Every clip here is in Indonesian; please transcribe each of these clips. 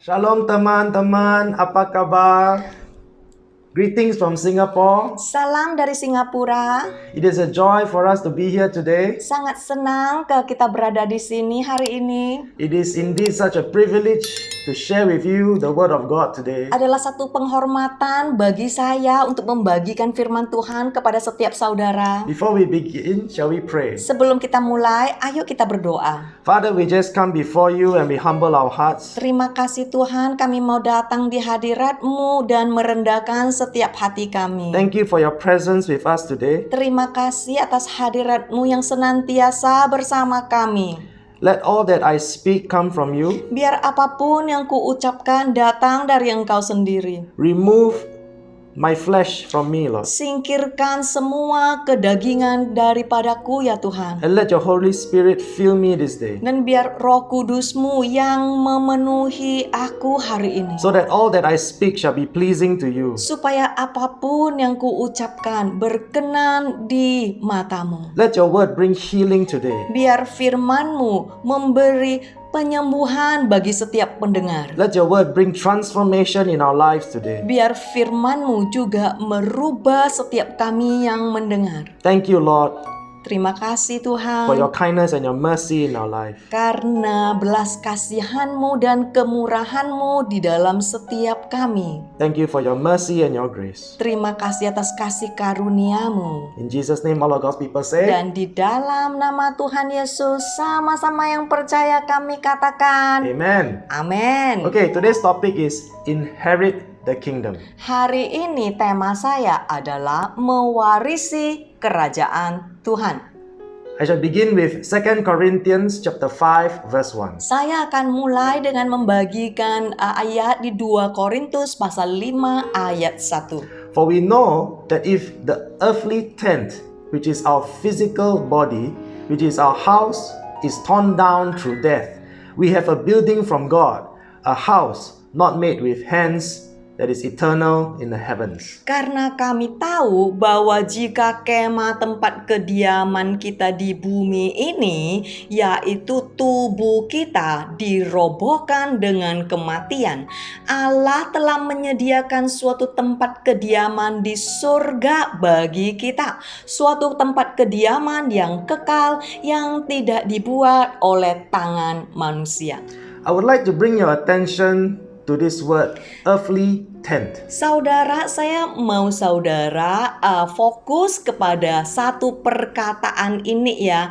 Shalom teman-teman, apa kabar? Greetings from Singapore. Salam dari Singapura. It is a joy for us to be here today. Sangat senang kita berada di sini hari ini. It is indeed such a privilege to share with you the word of God today. Adalah satu penghormatan bagi saya untuk membagikan firman Tuhan kepada setiap saudara. Before we begin, shall we pray? Sebelum kita mulai, ayo kita berdoa. Father, we just come before you and we humble our hearts. Terima kasih Tuhan, kami mau datang di hadirat-Mu dan merendahkan setiap hati kami. Thank you for your presence with us today. Terima kasih atas hadirat-Mu yang senantiasa bersama kami. Let all that I speak come from you. Biar apapun yang kuucapkan datang dari Engkau sendiri. Remove my flesh from me, Lord. Singkirkan semua kedagingan daripadaku ya Tuhan. And let your Holy Spirit fill me this day. Dan biar Roh Kudus-Mu yang memenuhi aku hari ini. So that all that I speak shall be pleasing to you. Supaya apapun yang kuucapkan berkenan di mata-Mu. Let your word bring healing today. Biar firman-Mu memberi penyembuhan bagi setiap pendengar. Let your word bring transformation in our lives today. Biar firman-Mu juga merubah setiap kami yang mendengar. Thank you, Lord, Terima kasih for your Tuhan. kindness and your mercy in our life. Karena belas kasihan-Mu dan kemurahan-Mu di dalam setiap kami. Thank you for your mercy and your grace. Terima kasih atas kasih karunia-Mu. In Jesus' name, all of God's people say, Dan di dalam nama Tuhan Yesus, sama-sama yang percaya kami katakan, Amen. Amin. Okay, today's topic is inherit the kingdom. Hari ini tema saya adalah mewarisi kerajaan Tuhan. I shall begin with 2 Corinthians chapter 5 verse 1. Saya akan mulai dengan membagikan ayat di 2 Korintus pasal 5 ayat 1. For we know that if the earthly tent, which is our physical body, which is our house, is torn down through death, we have a building from God, a house not made with hands, that is eternal in the heavens. Karena kami tahu bahwa jika kemah tempat kediaman kita di bumi ini, yaitu tubuh kita, dirobohkan dengan kematian, Allah telah menyediakan suatu tempat kediaman di surga bagi kita. Suatu tempat kediaman yang kekal, yang tidak dibuat oleh tangan manusia. I would like to bring your attention to this word, earthly tent. Saudara, saya mau saudara fokus kepada satu perkataan ini ya,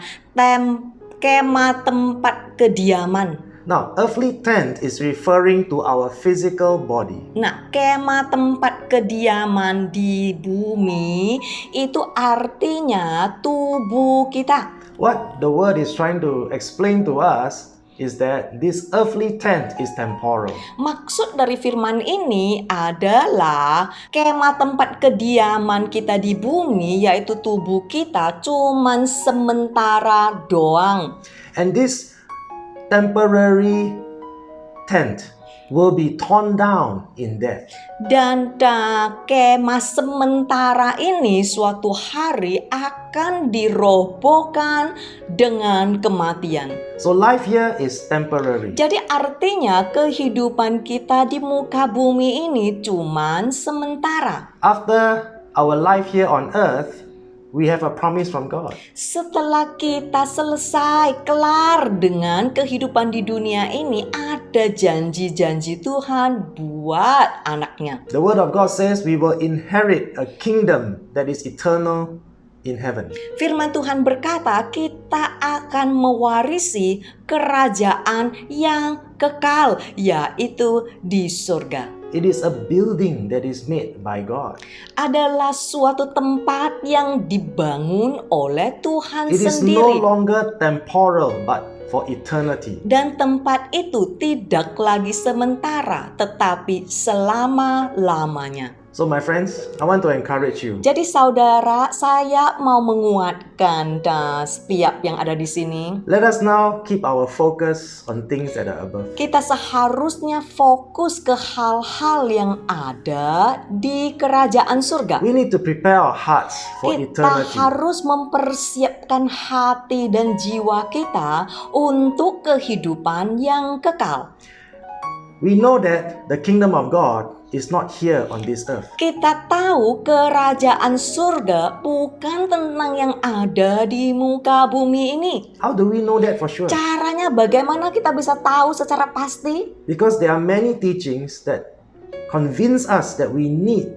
kemah tempat kediaman. Now, earthly tent is referring to our physical body. Nah, kemah tempat kediaman di bumi itu artinya tubuh kita. What the word is trying to explain to us is that this earthly tent is temporal. Maksud dari firman ini adalah kemah tempat kediaman kita di bumi, yaitu tubuh kita, cuman sementara doang. And this temporary tent will be torn down in death. Dan kemah sementara ini suatu hari akan dirobohkan dengan kematian. So life here is temporary. Jadi artinya kehidupan kita di muka bumi ini cuman sementara. After our life here on earth, we have a promise from God. Setelah kita selesai, kelar dengan kehidupan di dunia ini, ada janji-janji Tuhan buat anaknya. The word of God says we will inherit a kingdom that is eternal in heaven. Firman Tuhan berkata, kita akan mewarisi kerajaan yang kekal, yaitu di surga. It is a building that is made by God. Adalah suatu tempat yang dibangun oleh Tuhan It is no sendiri. longer temporal but for eternity. Dan tempat itu tidak lagi sementara, tetapi selama-lamanya. So my friends, I want to encourage you. Jadi saudara, saya mau menguatkan setiap yang ada di sini. Let us now keep our focus on things that are above. Kita seharusnya fokus ke hal-hal yang ada di kerajaan surga. We need to prepare our hearts for Kita eternity. harus mempersiapkan hati dan jiwa kita untuk kehidupan yang kekal. We know that the kingdom of God is not here on this earth. Kita tahu kerajaan surga bukan tentang yang ada di muka bumi ini. How do we know that for sure? Caranya bagaimana kita bisa tahu secara pasti? Because there are many teachings that convince us that we need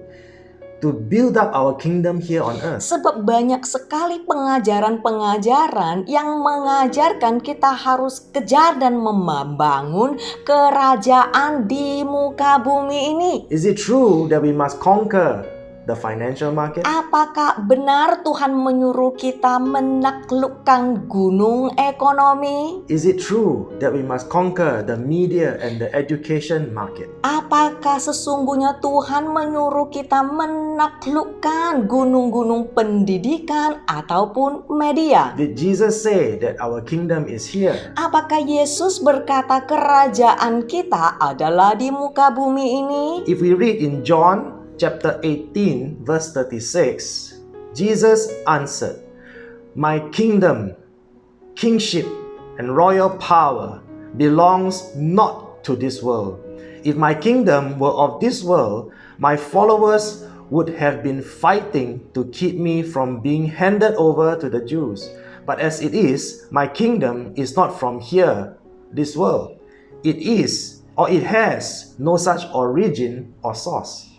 to build up our kingdom here on earth. Sebab banyak sekali pengajaran-pengajaran yang mengajarkan kita harus kejar dan membangun kerajaan di muka bumi ini. Is it true that we must conquer the financial market? Apakah benar Tuhan menyuruh kita menaklukkan gunung ekonomi? Is it true that we must conquer the media and the education market? Apakah sesungguhnya Tuhan menyuruh kita menaklukkan gunung-gunung pendidikan ataupun media? Did Jesus say that our kingdom is here? Apakah Yesus berkata kerajaan kita adalah di muka bumi ini? If we read in John chapter 18 verse 36, Jesus answered, "My kingdom, kingship, and royal power belongs not to this world. If my kingdom were of this world, my followers would have been fighting to keep me from being handed over to the Jews. But as it is, my kingdom is not from here, this world. It is, or it has, no such origin or source."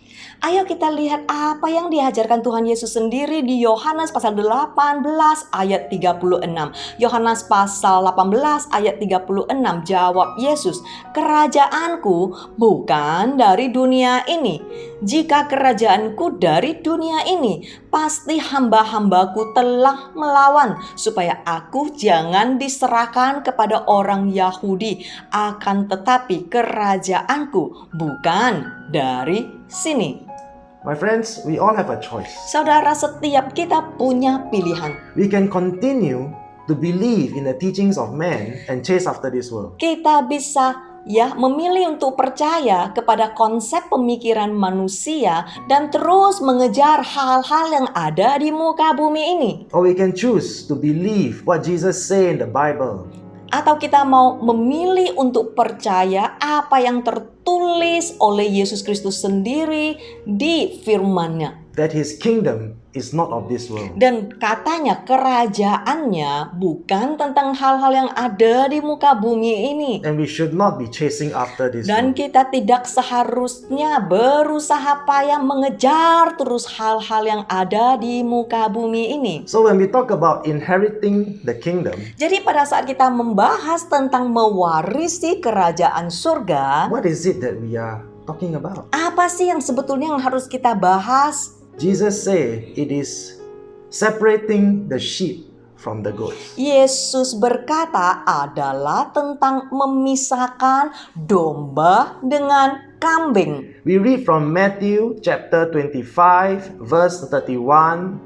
Ayo kita lihat apa yang diajarkan Tuhan Yesus sendiri di Yohanes pasal 18 ayat 36. Yohanes pasal 18 ayat 36, jawab Yesus, "Kerajaanku bukan dari dunia ini. Jika kerajaanku dari dunia ini, pasti hamba-hambaku telah melawan supaya aku jangan diserahkan kepada orang Yahudi. Akan tetapi kerajaanku bukan dari sini." My friends, we all have a choice. Saudara, setiap kita punya pilihan. We can continue to believe in the teachings of man and chase after this world. Kita bisa memilih untuk percaya kepada konsep pemikiran manusia dan terus mengejar hal-hal yang ada di muka bumi ini. Or we can choose to believe what Jesus said in the Bible. Atau kita mau memilih untuk percaya apa yang tertulis oleh Yesus Kristus sendiri di firman-Nya. That his kingdom is not of this world. Dan katanya kerajaannya bukan tentang hal-hal yang ada di muka bumi ini. And we should not be chasing after this Dan world. kita tidak seharusnya berusaha payah mengejar terus hal-hal yang ada di muka bumi ini. So when we talk about inheriting the kingdom, Jadi pada saat kita membahas tentang mewarisi kerajaan surga, what is it that we are talking about? apa sih yang sebetulnya yang harus kita bahas? Jesus said it is separating the sheep from the goats. Yesus berkata adalah tentang memisahkan domba dengan kambing. We read from Matthew chapter 25 verse 31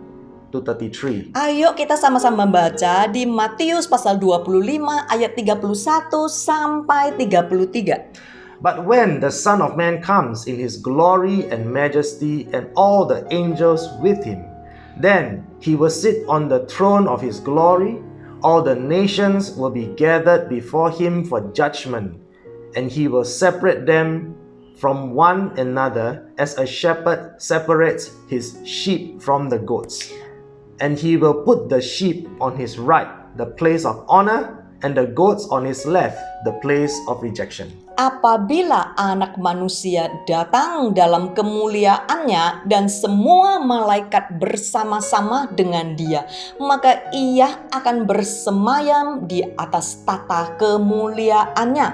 to 33. Ayo kita sama-sama baca di Matius pasal 25 ayat 31 sampai 33. But when the Son of Man comes in his glory and majesty and all the angels with him, then he will sit on the throne of his glory. All the nations will be gathered before him for judgment, and he will separate them from one another as a shepherd separates his sheep from the goats. And he will put the sheep on his right, the place of honor, and the goats on his left, the place of rejection. Apabila anak manusia datang dalam kemuliaannya dan semua malaikat bersama-sama dengan dia, maka ia akan bersemayam di atas tata kemuliaannya.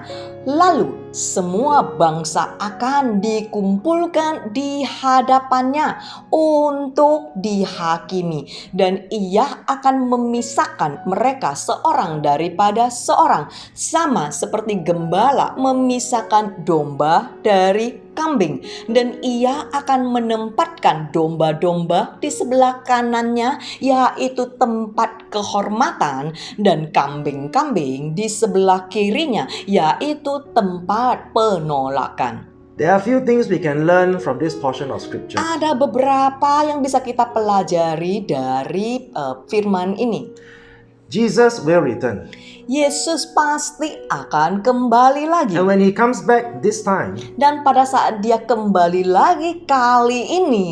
Lalu semua bangsa akan dikumpulkan di hadapannya untuk dihakimi, dan ia akan memisahkan mereka seorang daripada seorang, sama seperti gembala memisahkan domba dari kambing, dan ia akan menempatkan domba-domba di sebelah kanannya, yaitu tempat kehormatan, dan kambing-kambing di sebelah kirinya, yaitu tempat penolakan. There are a few things we can learn from this portion of scripture. Ada beberapa yang bisa kita pelajari dari firman ini. Jesus will return. Yesus pasti akan kembali lagi. And when he comes back this time, Dan pada saat dia kembali lagi kali ini,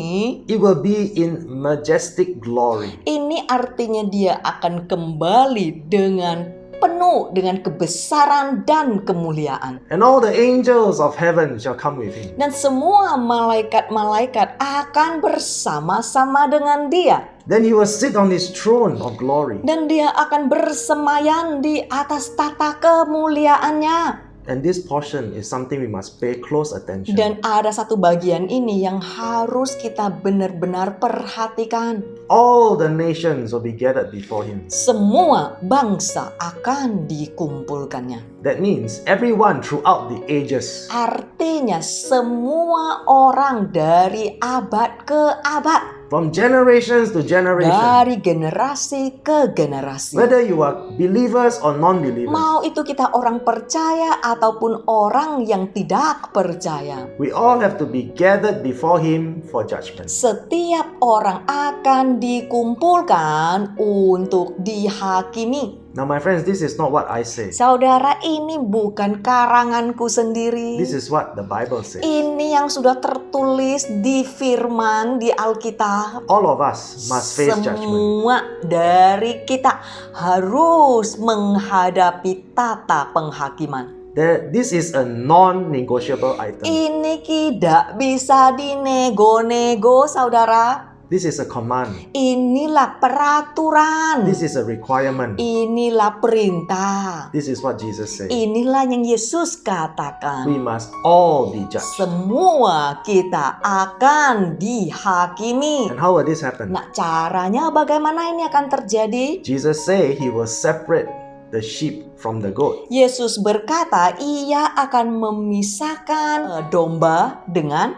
it will be in majestic glory. ini artinya dia akan kembali dengan penuh dengan kebesaran dan kemuliaan. And all the angels of heaven shall come with him. Dan semua malaikat-malaikat akan bersama-sama dengan dia. Then he will sit on his throne of glory. Dan dia akan bersemayan di atas tata kemuliaannya. And this portion is something we must pay close attention. Dan ada satu bagian ini yang harus kita benar-benar perhatikan. All the nations will be gathered before him. Semua bangsa akan dikumpulkannya. That means everyone throughout the ages. Artinya semua orang dari abad ke abad. From generations to generation. Dari generasi ke generasi. Whether you are believers or non-believers. Mau itu kita orang percaya ataupun orang yang tidak percaya. We all have to be gathered before him for judgment. Setiap orang akan dikumpulkan untuk dihakimi. Now my friends, this is not what I say. Saudara, ini bukan karanganku sendiri. This is what the Bible says. Ini yang sudah tertulis di firman di Alkitab. All of us must face judgment. Semua dari kita harus menghadapi tata penghakiman. This is a non-negotiable item. Ini tidak bisa dinego-nego, saudara. This is a command. Inilah peraturan. This is a requirement. Inilah perintah. This is what Jesus said. Inilah yang Yesus katakan. We must all be judged. Semua kita akan dihakimi. And how will this happen? Nah, caranya bagaimana ini akan terjadi? Jesus say he will separate the sheep from the goat. Yesus berkata, ia akan memisahkan domba dengan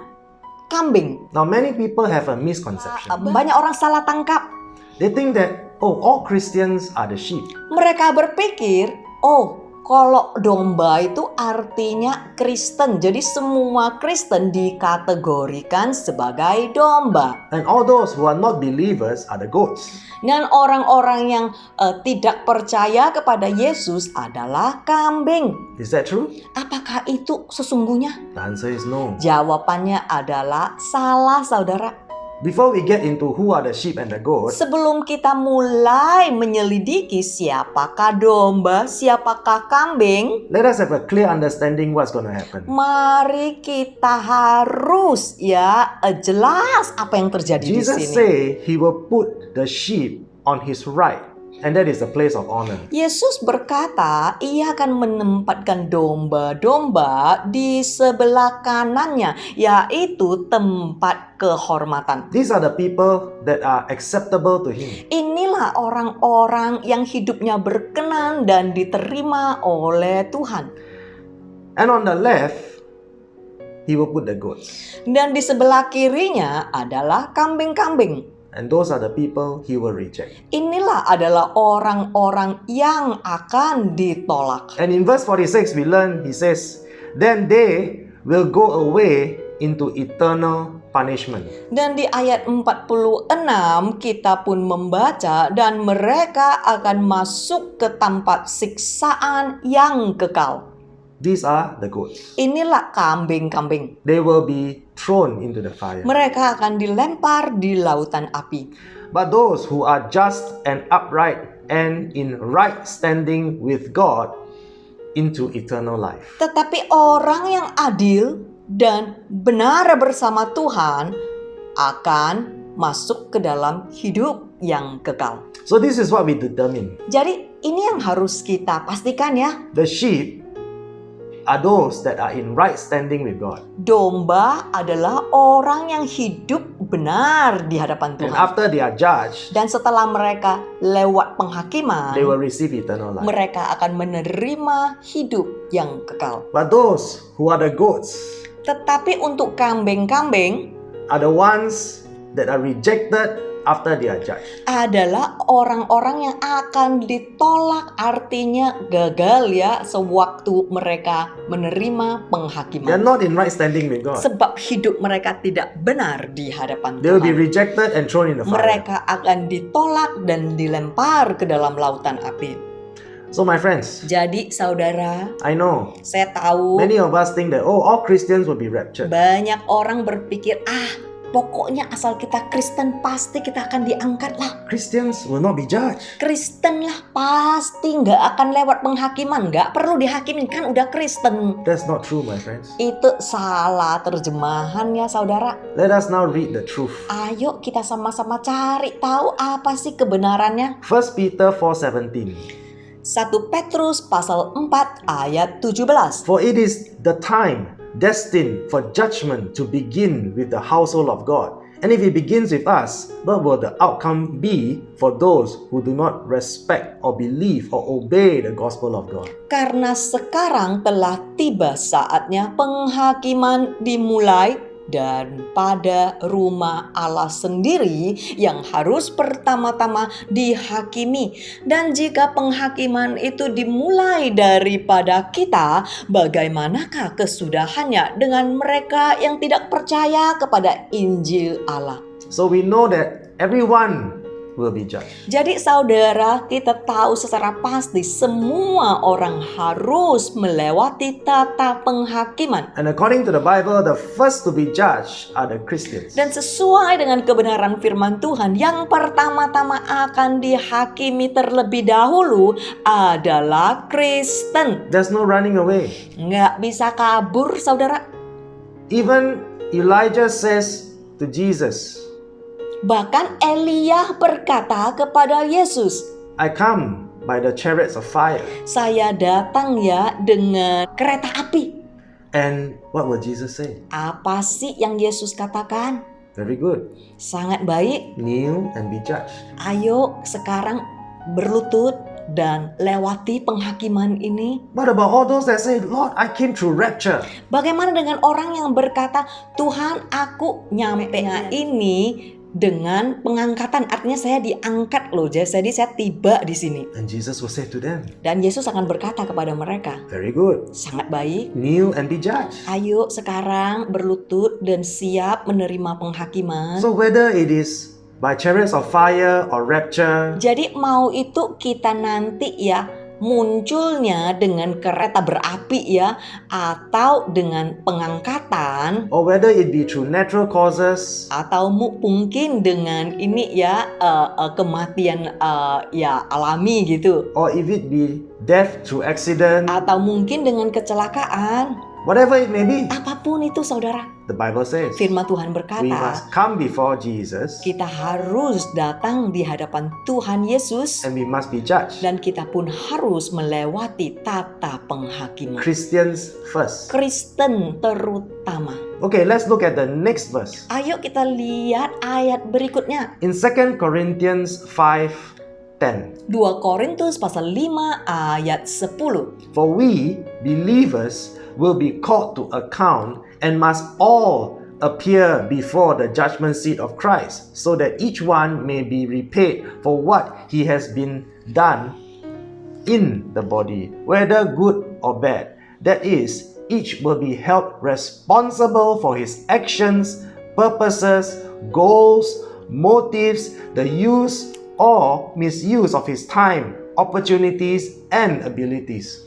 kambing. Now many people have a misconception. Banyak orang salah tangkap. They think that, oh, all Christians are the sheep. Mereka berpikir, oh, kalau domba itu artinya Kristen. Jadi semua Kristen dikategorikan sebagai domba. And all those who are not believers are the goats. Dan orang-orang yang tidak percaya kepada Yesus adalah kambing. Is that true? Apakah itu sesungguhnya? The answer is no. Jawabannya adalah salah, saudara. Before we get into who are the sheep and the goats, Sebelum kita mulai menyelidiki siapakah domba, siapakah kambing, let us have a clear understanding what's going to happen. mari kita harus jelas apa yang terjadi di Jesus sini. say he will put the sheep on his right, and that is the place of honor. Yesus berkata, ia akan menempatkan domba-domba di sebelah kanannya, yaitu tempat kehormatan. These are the people that are acceptable to him. Inilah orang-orang yang hidupnya berkenan dan diterima oleh Tuhan. And on the left, he will put the goats. Dan di sebelah kirinya adalah kambing-kambing. And those are the people he will reject. Inilah adalah orang-orang yang akan ditolak. And in verse 46 we learn, he says, then they will go away into eternal punishment. Dan di ayat 46 kita pun membaca, dan mereka akan masuk ke tempat siksaan yang kekal. These are the goats. Inilah kambing-kambing. They will be thrown into the fire. Mereka akan dilempar di lautan api. But those who are just and upright and in right standing with God into eternal life. Tetapi orang yang adil dan benar bersama Tuhan akan masuk ke dalam hidup yang kekal. So this is what we determine. Jadi ini yang harus kita pastikan ya. The sheep are those that are in right standing with God. Domba adalah orang yang hidup benar di hadapan And Tuhan. after they are judged, Dan setelah mereka lewat penghakiman, they will receive eternal life. mereka akan menerima hidup yang kekal. But those who are the goats Tetapi untuk kambing-kambing, are the ones that are rejected after they are judged. adalah orang-orang yang akan ditolak, artinya gagal ya sewaktu mereka menerima They are penghakiman. not in right standing with God. Sebab hidup mereka tidak benar di hadapan They will be Tuhan. rejected and thrown in the fire. Mereka akan ditolak dan dilempar ke dalam lautan api. So my friends, Jadi saudara, I know saya tahu many of us think that all Christians will be raptured. banyak orang berpikir, pokoknya asal kita Kristen pasti kita akan diangkat lah. Christians will not be judged. Kristen lah pasti nggak akan lewat penghakiman, nggak perlu dihakimin kan udah Kristen. That's not true, my friends. Itu salah terjemahan ya saudara. Let us now read the truth. Ayo kita sama-sama cari tahu apa sih kebenarannya. 1 Peter 4:17. 1 Petrus pasal 4 ayat 17. For it is the time destined for judgment to begin with the household of God. And if it begins with us, what will the outcome be for those who do not respect or believe or obey the gospel of God? Karena sekarang telah tiba saatnya penghakiman dimulai dan pada rumah Allah sendiri yang harus pertama-tama dihakimi. Dan jika penghakiman itu dimulai daripada kita, bagaimanakah kesudahannya dengan mereka yang tidak percaya kepada Injil Allah? So we know that everyone will be judged. Jadi saudara, kita tahu secara pasti semua orang harus melewati tata penghakiman. And according to the Bible, the first to be judged are the Christians. Dan sesuai dengan kebenaran firman Tuhan, yang pertama-tama akan dihakimi terlebih dahulu adalah Kristen. There's no running away. Nggak bisa kabur saudara. Even Elijah says to Jesus, Bahkan Elia berkata kepada Yesus, I come by the chariots of fire. saya datang ya dengan kereta api. And what will Jesus say? Apa sih yang Yesus katakan? Very good. Sangat baik. Kneel and be judged. Ayo sekarang berlutut dan lewati penghakiman ini. What about all those that say, Lord, I came through rapture? Bagaimana dengan orang yang berkata, Tuhan aku nyampe ini dengan pengangkatan, artinya saya diangkat loh, jadi saya tiba di sini. And Jesus will say to them, Dan Yesus akan berkata kepada mereka, very good. sangat baik. Kneel and be judged. Ayo sekarang berlutut dan siap menerima penghakiman. So whether it is by chariots of fire or rapture, Jadi mau itu kita nanti ya munculnya dengan kereta berapi ya, atau dengan pengangkatan, or whether it be through natural causes, atau mungkin dengan ini ya kematian ya alami gitu, or if it be death through accident, atau mungkin dengan kecelakaan, whatever it may be, apapun itu saudara, the Bible says firman Tuhan we berkata must come before Jesus kita harus datang di hadapan Tuhan Yesus and we must be judged. dan kita pun harus melewati tata penghakiman. Christians first. Kristen terutama. Okay, let's look at the next verse. Ayo kita lihat ayat berikutnya. In 2 Corinthians 5:10. 2 Korintus pasal 5 ayat 10. For we, believers, will be called to account and must all appear before the judgment seat of Christ, so that each one may be repaid for what he has been done in the body, whether good or bad. That is, each will be held responsible for his actions, purposes, goals, motives, the use or misuse of his time, opportunities, and abilities.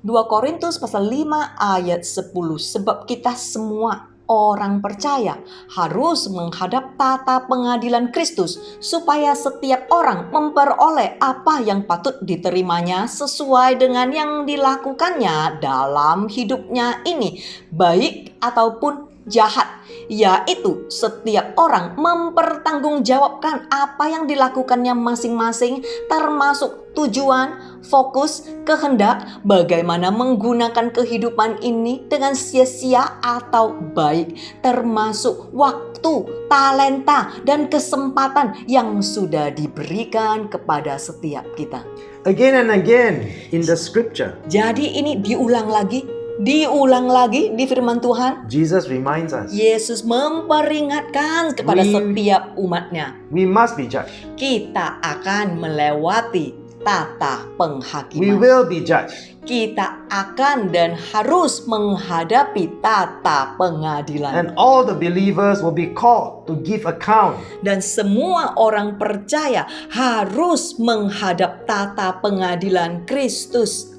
2 Korintus pasal 5 ayat 10. Sebab kita semua orang percaya harus menghadap tata pengadilan Kristus, supaya setiap orang memperoleh apa yang patut diterimanya sesuai dengan yang dilakukannya dalam hidupnya ini, baik ataupun jahat, yaitu setiap orang mempertanggungjawabkan apa yang dilakukannya masing-masing, termasuk tujuan, fokus, kehendak, bagaimana menggunakan kehidupan ini dengan sia-sia atau baik, termasuk waktu, talenta, dan kesempatan yang sudah diberikan kepada setiap kita. Again and again in the scripture, Jadi ini diulang lagi Diulang lagi di firman Tuhan, Jesus reminds us Yesus memperingatkan kepada setiap umatnya, we must be judged. kita akan melewati tata We penghakiman. will be judged. Kita akan dan harus menghadapi tata pengadilan. And all the believers will be called to give account. Dan semua orang percaya harus menghadap tata pengadilan Kristus.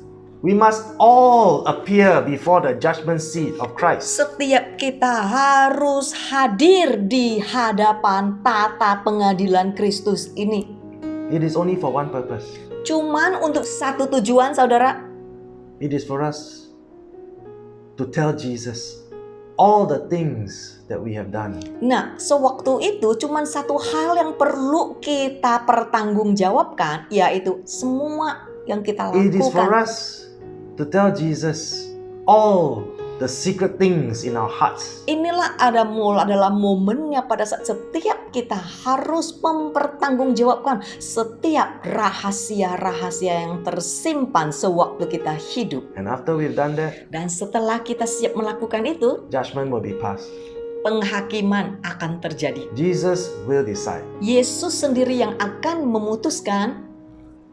We must all appear before the judgment seat of Christ. Setiap kita harus hadir di hadapan tata pengadilan Kristus ini. It is only for one purpose. Cuman untuk satu tujuan, saudara. It is for us to tell Jesus all the things that we have done. Nah, sewaktu itu cuman satu hal yang perlu kita pertanggungjawabkan, yaitu semua yang kita It is for lakukan. us to tell Jesus all the secret things in our hearts. Inilah adalah momennya pada saat setiap kita harus mempertanggungjawabkan setiap rahasia-rahasia yang tersimpan sewaktu kita hidup. And after we've done that, Dan setelah kita siap melakukan itu, judgment will be passed. penghakiman akan terjadi. Jesus will decide Yesus sendiri yang akan memutuskan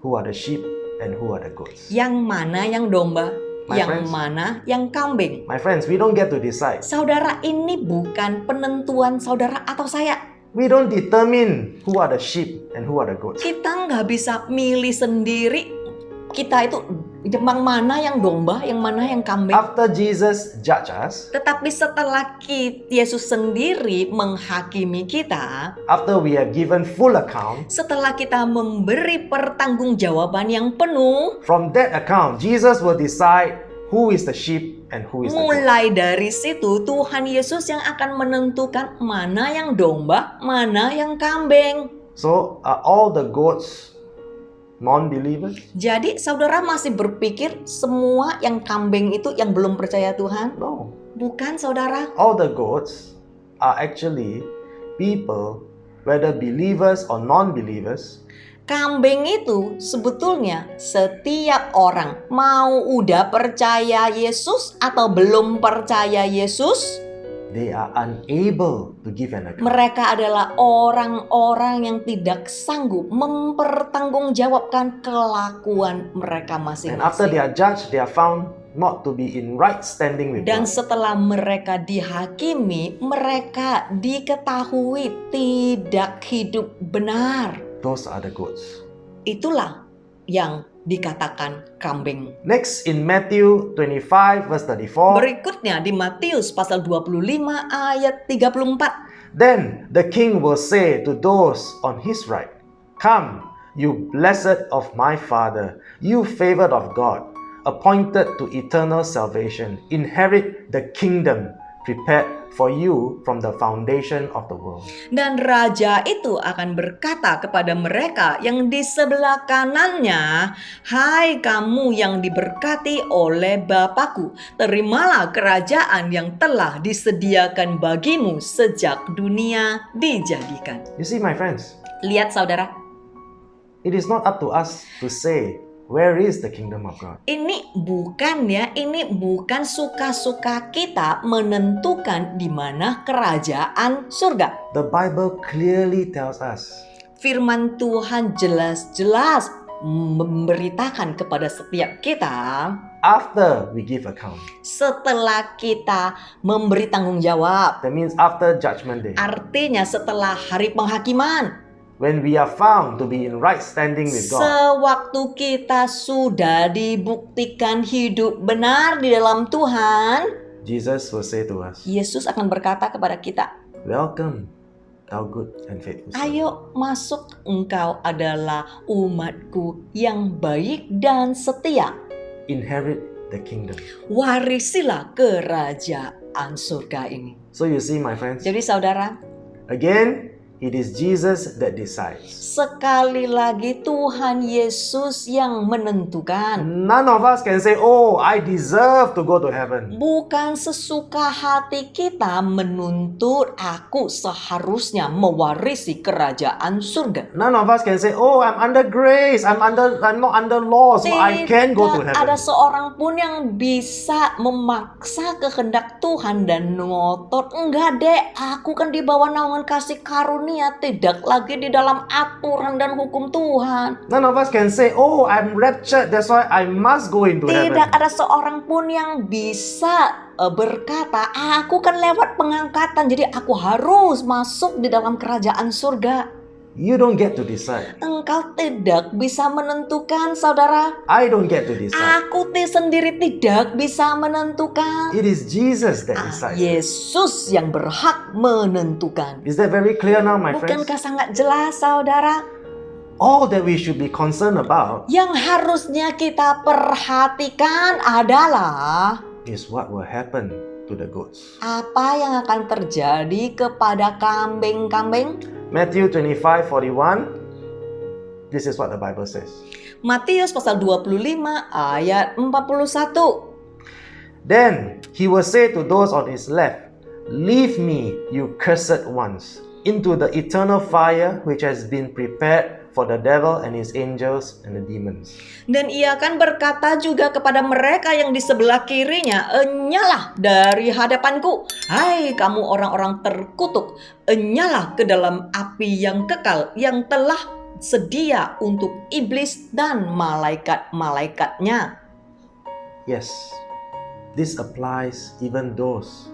who are the sheep and who are the goats. yang mana yang domba, My yang friends. mana yang kambing. My friends, we don't get to decide. Saudara, ini bukan penentuan saudara atau saya. We don't determine who are the sheep and who are the goats. Kita nggak bisa milih sendiri. Kita itu yang mana yang domba, yang mana yang kambing. After Jesus judge us, Tetapi setelah Yesus sendiri menghakimi kita, after we have given full account, setelah kita memberi pertanggungjawaban yang penuh, from that account, Jesus will decide who is the sheep and who is the goat. mulai dari situ Tuhan Yesus yang akan menentukan mana yang domba, mana yang kambing. So are all the goats non-believers? Jadi saudara masih berpikir semua yang kambing itu yang belum percaya Tuhan? No. Bukan, saudara. All the goats are actually people, whether believers or non-believers, Kambing itu sebetulnya setiap orang mau udah percaya Yesus atau belum percaya Yesus, they are unable to give an account. mereka adalah orang-orang yang tidak sanggup mempertanggungjawabkan kelakuan mereka And after they masing-masing. are judged, they are found not to be in right standing with Dan God. setelah mereka dihakimi, mereka diketahui tidak hidup benar. Those are the goats. Itulah yang dikatakan kambing. Next, in Matthew 25 verse 34, Berikutnya di Matius pasal 25 ayat 34. then the king will say to those on his right, "Come, you blessed of my Father, you favored of God, appointed to eternal salvation, inherit the kingdom prepared for you from the foundation of the world." Dan raja itu akan berkata kepada mereka yang di sebelah kanannya, "Hai kamu yang diberkati oleh Bapakku, terimalah kerajaan yang telah disediakan bagimu sejak dunia dijadikan." You see, my friends, Lihat saudara, it is not up to us to say, where is the kingdom of God? ini bukan suka-suka kita menentukan di mana kerajaan surga. The Bible clearly tells us Firman Tuhan jelas-jelas memberitakan kepada setiap kita, after we give account. setelah kita memberi tanggung jawab, That means after judgment day. artinya setelah hari penghakiman, When we are found to be in right standing with God, sewaktu kita sudah dibuktikan hidup benar di dalam Tuhan, Jesus will say to us, Yesus akan berkata kepada kita, "Welcome, thou good and faithful servant." "Ayo masuk, engkau adalah umatku yang baik dan setia. Inherit the kingdom. Warisilah kerajaan surga ini." So you see, my friends, Jadi saudara, again, It is Jesus that decides. Sekali lagi Tuhan Yesus yang menentukan. None of us can say, oh, I deserve to go to heaven. Bukan sesuka hati kita menuntut aku seharusnya mewarisi kerajaan surga. None of us can say, oh, I'm under grace, I'm not under law, so I can go to Tidak heaven. ada seorang pun yang bisa memaksa kehendak Tuhan dan ngotot. Enggak deh, aku kan di bawah naungan kasih karunia, tidak lagi di dalam aturan dan hukum Tuhan. None of us can say, oh, I'm raptured, that's why I must go into heaven. Tidak ada seorang pun yang bisa berkata, aku kan lewat pengangkatan, jadi aku harus masuk di dalam kerajaan surga. You don't get to decide. Engkau tidak bisa menentukan, saudara. I don't get to decide. Aku sendiri tidak bisa menentukan. It is Jesus that decides. Yesus yang berhak menentukan. Is that very clear now, my friends? Bukankah sangat jelas, saudara? All that we should be concerned about Yang harusnya kita perhatikan adalah is what will happen to the goats. apa yang akan terjadi kepada kambing-kambing. Matthew 25:41. This is what the Bible says. Matius pasal 25 ayat 41. Then he will say to those on his left, leave me, you cursed ones, into the eternal fire which has been prepared for the devil and his angels and the demons. Dan ia akan berkata juga kepada mereka yang di sebelah kirinya, enyalah dari hadapanku, hai kamu orang-orang terkutuk, enyalah ke dalam api yang kekal yang telah sedia untuk iblis dan malaikat-malaikatnya. Yes, this applies even those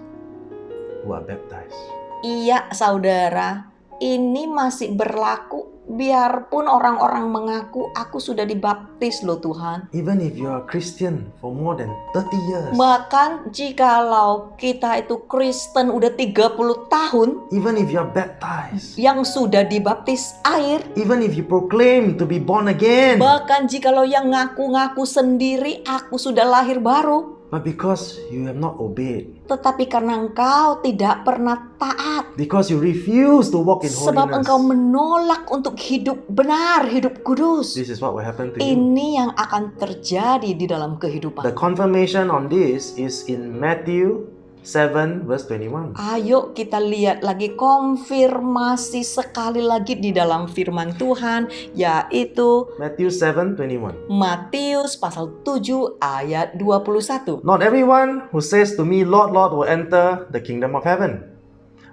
who are baptized. Iya saudara, ini masih berlaku biarpun orang-orang mengaku aku sudah dibaptis loh Tuhan. Even if you are a Christian for more than 30 years. Bahkan jikalau kita itu Kristen udah 30 tahun, Even if you are baptized. yang sudah dibaptis air, Even if you proclaim to be born again. bahkan jikalau yang ngaku-ngaku sendiri aku sudah lahir baru, But because you have not obeyed. tetapi karena engkau tidak pernah taat, Because you refuse to walk in sebab holiness. engkau menolak untuk hidup benar, hidup kudus, This is what will happen to you. ini yang akan terjadi di dalam The kehidupan. confirmation on this is in Matthew 7 verse 21. Ayo kita lihat lagi konfirmasi sekali lagi di dalam firman Tuhan, yaitu Matthew 7:21. Matius pasal 7 ayat 21. Not everyone who says to me, Lord, Lord, will enter the kingdom of heaven,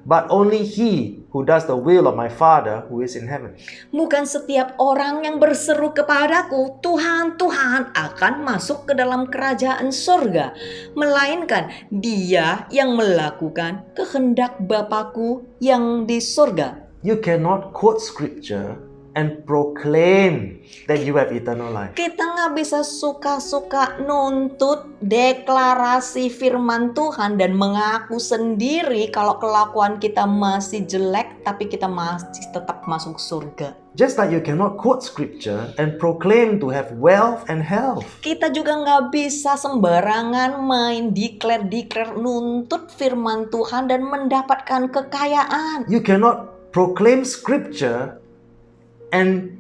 but only he who does the will of my Father who is in heaven. Bukan setiap orang yang berseru kepadaku, Tuhan, Tuhan, akan masuk ke dalam kerajaan surga, melainkan dia yang melakukan kehendak Bapakku yang di surga. You cannot quote scripture and proclaim that you have eternal life. Kita nggak bisa suka-suka nuntut deklarasi firman Tuhan dan mengaku sendiri kalau kelakuan kita masih jelek, tapi kita masih tetap masuk surga. Just like you cannot quote scripture and proclaim to have wealth and health. Kita juga nggak bisa sembarangan main declare nuntut firman Tuhan dan mendapatkan kekayaan. You cannot proclaim scripture and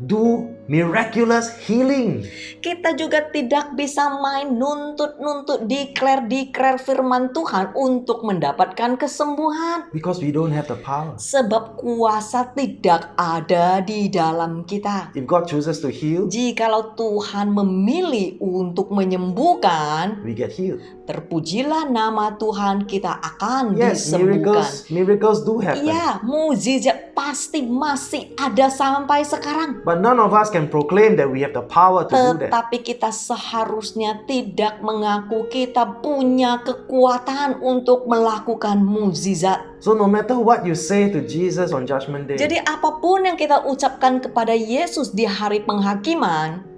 do miraculous healing. Kita juga tidak bisa main nuntut declare firman Tuhan untuk mendapatkan kesembuhan. Because we don't have the power. Sebab kuasa tidak ada di dalam kita. If God chooses to heal, Jikalau Tuhan memilih untuk menyembuhkan, we get healed. terpujilah nama Tuhan, kita akan Yes, disembuhkan. miracles do happen. Iya, mukjizat pasti masih ada sampai sekarang. But none of us can proclaim that we have the power to do that. Tetapi kita seharusnya tidak mengaku kita punya kekuatan untuk melakukan mukjizat. So no matter what you say to Jesus on Judgment Day, Jadi apapun yang kita ucapkan kepada Yesus di hari penghakiman,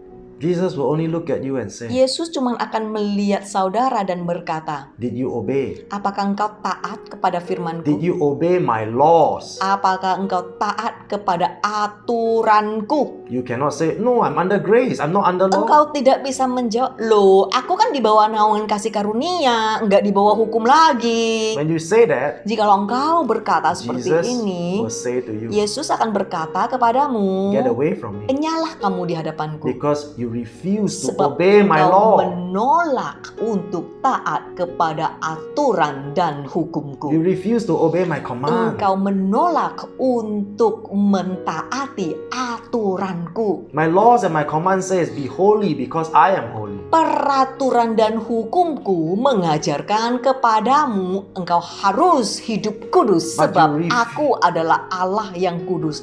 Jesus will only look at you and say, Yesus cuma akan melihat saudara dan berkata, did you obey? apakah engkau taat kepada Did firman-Ku? you obey my laws? Apakah engkau taat kepada aturanku? You cannot say, no, I'm under grace. I'm not under law. Engkau tidak bisa menjawab, loh, aku kan di bawah naungan kasih karunia, enggak di bawah hukum lagi. When you say that, Jikalau engkau berkata seperti Jesus ini, will say to you, Yesus akan berkata kepadamu, get away from me. "Enyalah kamu di hadapanku." Because you refuse to Sebab obey my engkau law. menolak untuk taat kepada aturan dan hukumku. You refuse to obey my command. Engkau menolak untuk mentaati aturanku. My laws and my command says, be holy because I am holy. Peraturan dan hukumku mengajarkan kepadamu engkau harus hidup kudus But sebab you aku adalah Allah yang kudus.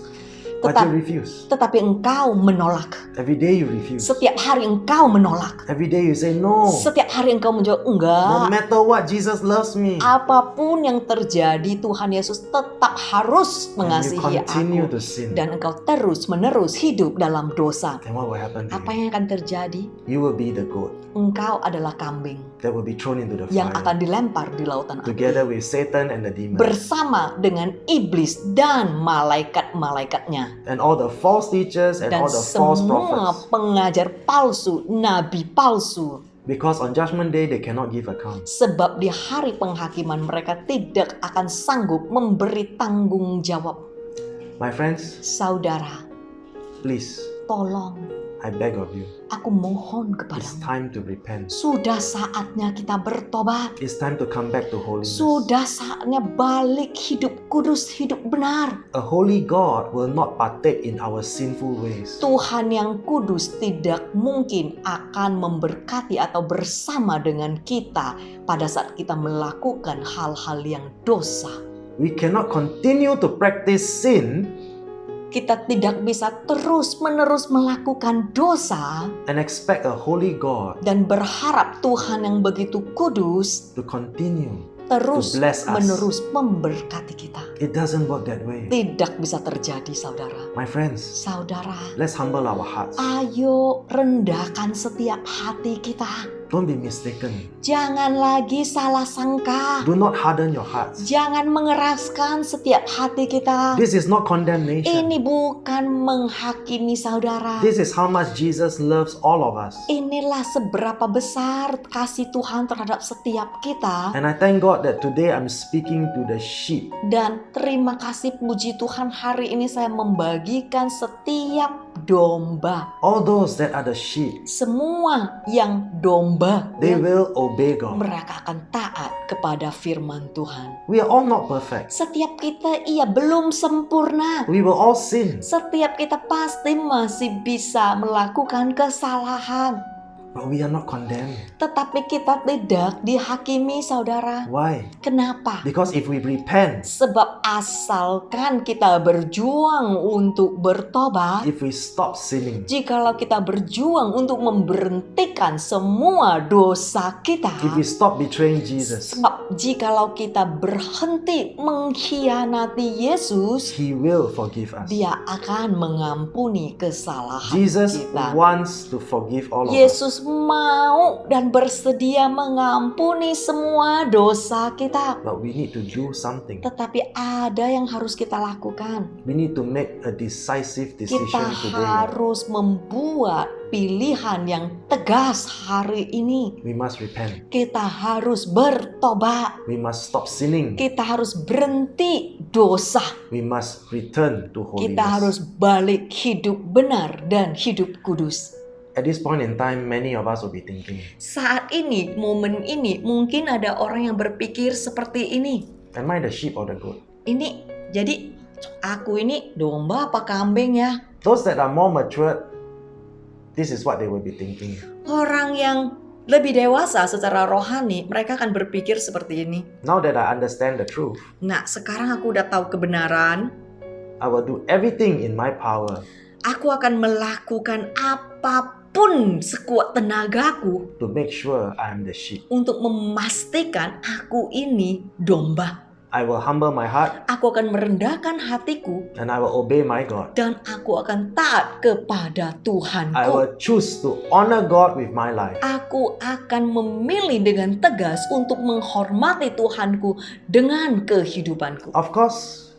But you refuse. Tetapi engkau menolak. Every day you refuse. Setiap hari engkau menolak. Every day you say no. Setiap hari engkau menjawab No enggak. matter what, Jesus loves me. Apapun yang terjadi, Tuhan Yesus tetap harus And you mengasihi continue aku. to sin. Dan engkau terus-menerus hidup dalam dosa. Then what will happen to Apa you? yang akan terjadi? You will be the goat Engkau adalah kambing that will be thrown into the yang fire akan dilempar di lautan api. together with Satan and the demons Bersama dengan iblis dan malaikat-malaikatnya. and all the false teachers and Dan all the false semua prophets. pengajar palsu, nabi palsu. Because on Judgment Day they cannot give account. Sebab di hari penghakiman mereka tidak akan sanggup memberi tanggung jawab. My friends, Saudara, please, tolong, I beg of you, aku mohon it's kepadamu. time to repent. Sudah saatnya kita bertobat. It's time to come back to holiness. Sudah saatnya balik hidup kudus, hidup benar. A holy God will not partake in our sinful ways. Tuhan yang kudus tidak mungkin akan memberkati atau bersama dengan kita pada saat kita melakukan hal-hal yang dosa. We cannot continue to practice sin Kita tidak bisa terus-menerus melakukan dosa and expect a holy God dan berharap Tuhan yang begitu kudus to continue. terus-menerus bless us. memberkati kita. It doesn't work that way. Tidak bisa terjadi, saudara. My friends, Saudara, let's humble our hearts. ayo rendahkan setiap hati kita. Don't be mistaken. Jangan lagi salah sangka. Do not harden your hearts. Jangan mengeraskan setiap hati kita. This is not condemnation. Ini bukan menghakimi saudara. This is how much Jesus loves all of us. Inilah seberapa besar kasih Tuhan terhadap setiap kita. And I thank God that today I'm speaking to the sheep. Dan terima kasih puji Tuhan, hari ini saya membagikan setiap domba. All those that are the sheep, Semua yang domba, they will obey God. mereka akan taat kepada firman Tuhan. We are all not perfect. Setiap kita belum sempurna. We will all sin. Setiap kita pasti masih bisa melakukan kesalahan. But we are not condemned. Tetapi kita tidak dihakimi, saudara. Why? Kenapa? Because if we repent, Sebab asalkan kita berjuang untuk bertobat, if we stop sinning, jikalau kita berjuang untuk memberhentikan semua dosa kita, if we stop betraying Jesus, sebab jikalau kita berhenti mengkhianati Yesus, He will forgive us. Dia akan mengampuni kesalahan Jesus kita. wants to forgive all of us. Yesus mau dan bersedia mengampuni semua dosa kita. But we need to do something. Tetapi ada yang harus kita lakukan. We need to make a decisive Kita decision today. harus membuat pilihan yang tegas hari ini. We must repent. Kita harus bertobat. We must stop sinning. Kita harus berhenti dosa. We must return to Kita harus holiness. balik hidup benar dan hidup kudus. At this point in time, many of us will be thinking, Saat ini, momen ini, mungkin ada orang yang berpikir seperti ini. am I the sheep or the goat? Ini, jadi aku ini domba apa kambing ya? Those that are more matured, this is what they will be thinking. Orang yang lebih dewasa secara rohani, mereka akan berpikir seperti ini. Now that I understand the truth, Nah, sekarang aku udah tahu kebenaran. I will do everything in my power Aku akan melakukan apapun sekuat tenagaku to make sure I am the sheep. untuk memastikan aku ini domba. I will humble my heart Aku akan merendahkan hatiku to and I will obey my God. Dan aku akan taat kepada I Tuhanku. will choose to honor God with my life. Aku akan memilih dengan tegas untuk menghormati Tuhanku dengan kehidupanku. Of course,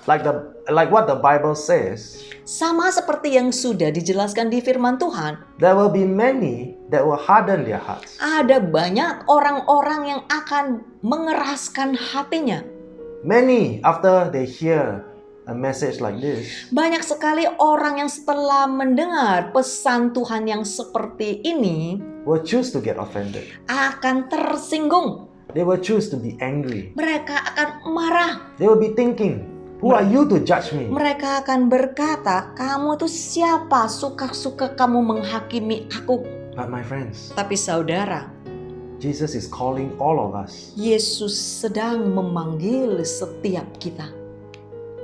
like what the Bible says, Sama seperti yang sudah dijelaskan di firman Tuhan, there will be many that will harden their hearts. ada banyak orang-orang yang akan mengeraskan hatinya. Many, after they hear a message like this, Banyak sekali orang yang setelah mendengar pesan Tuhan yang seperti ini will choose to get offended. akan tersinggung. They will choose to be angry. Mereka akan marah. They will be thinking, who are you to judge me? Mereka akan berkata, kamu tuh siapa? Suka-suka kamu menghakimi aku. But my friends, Tapi saudara, Jesus is calling all of us. Yesus sedang memanggil setiap kita.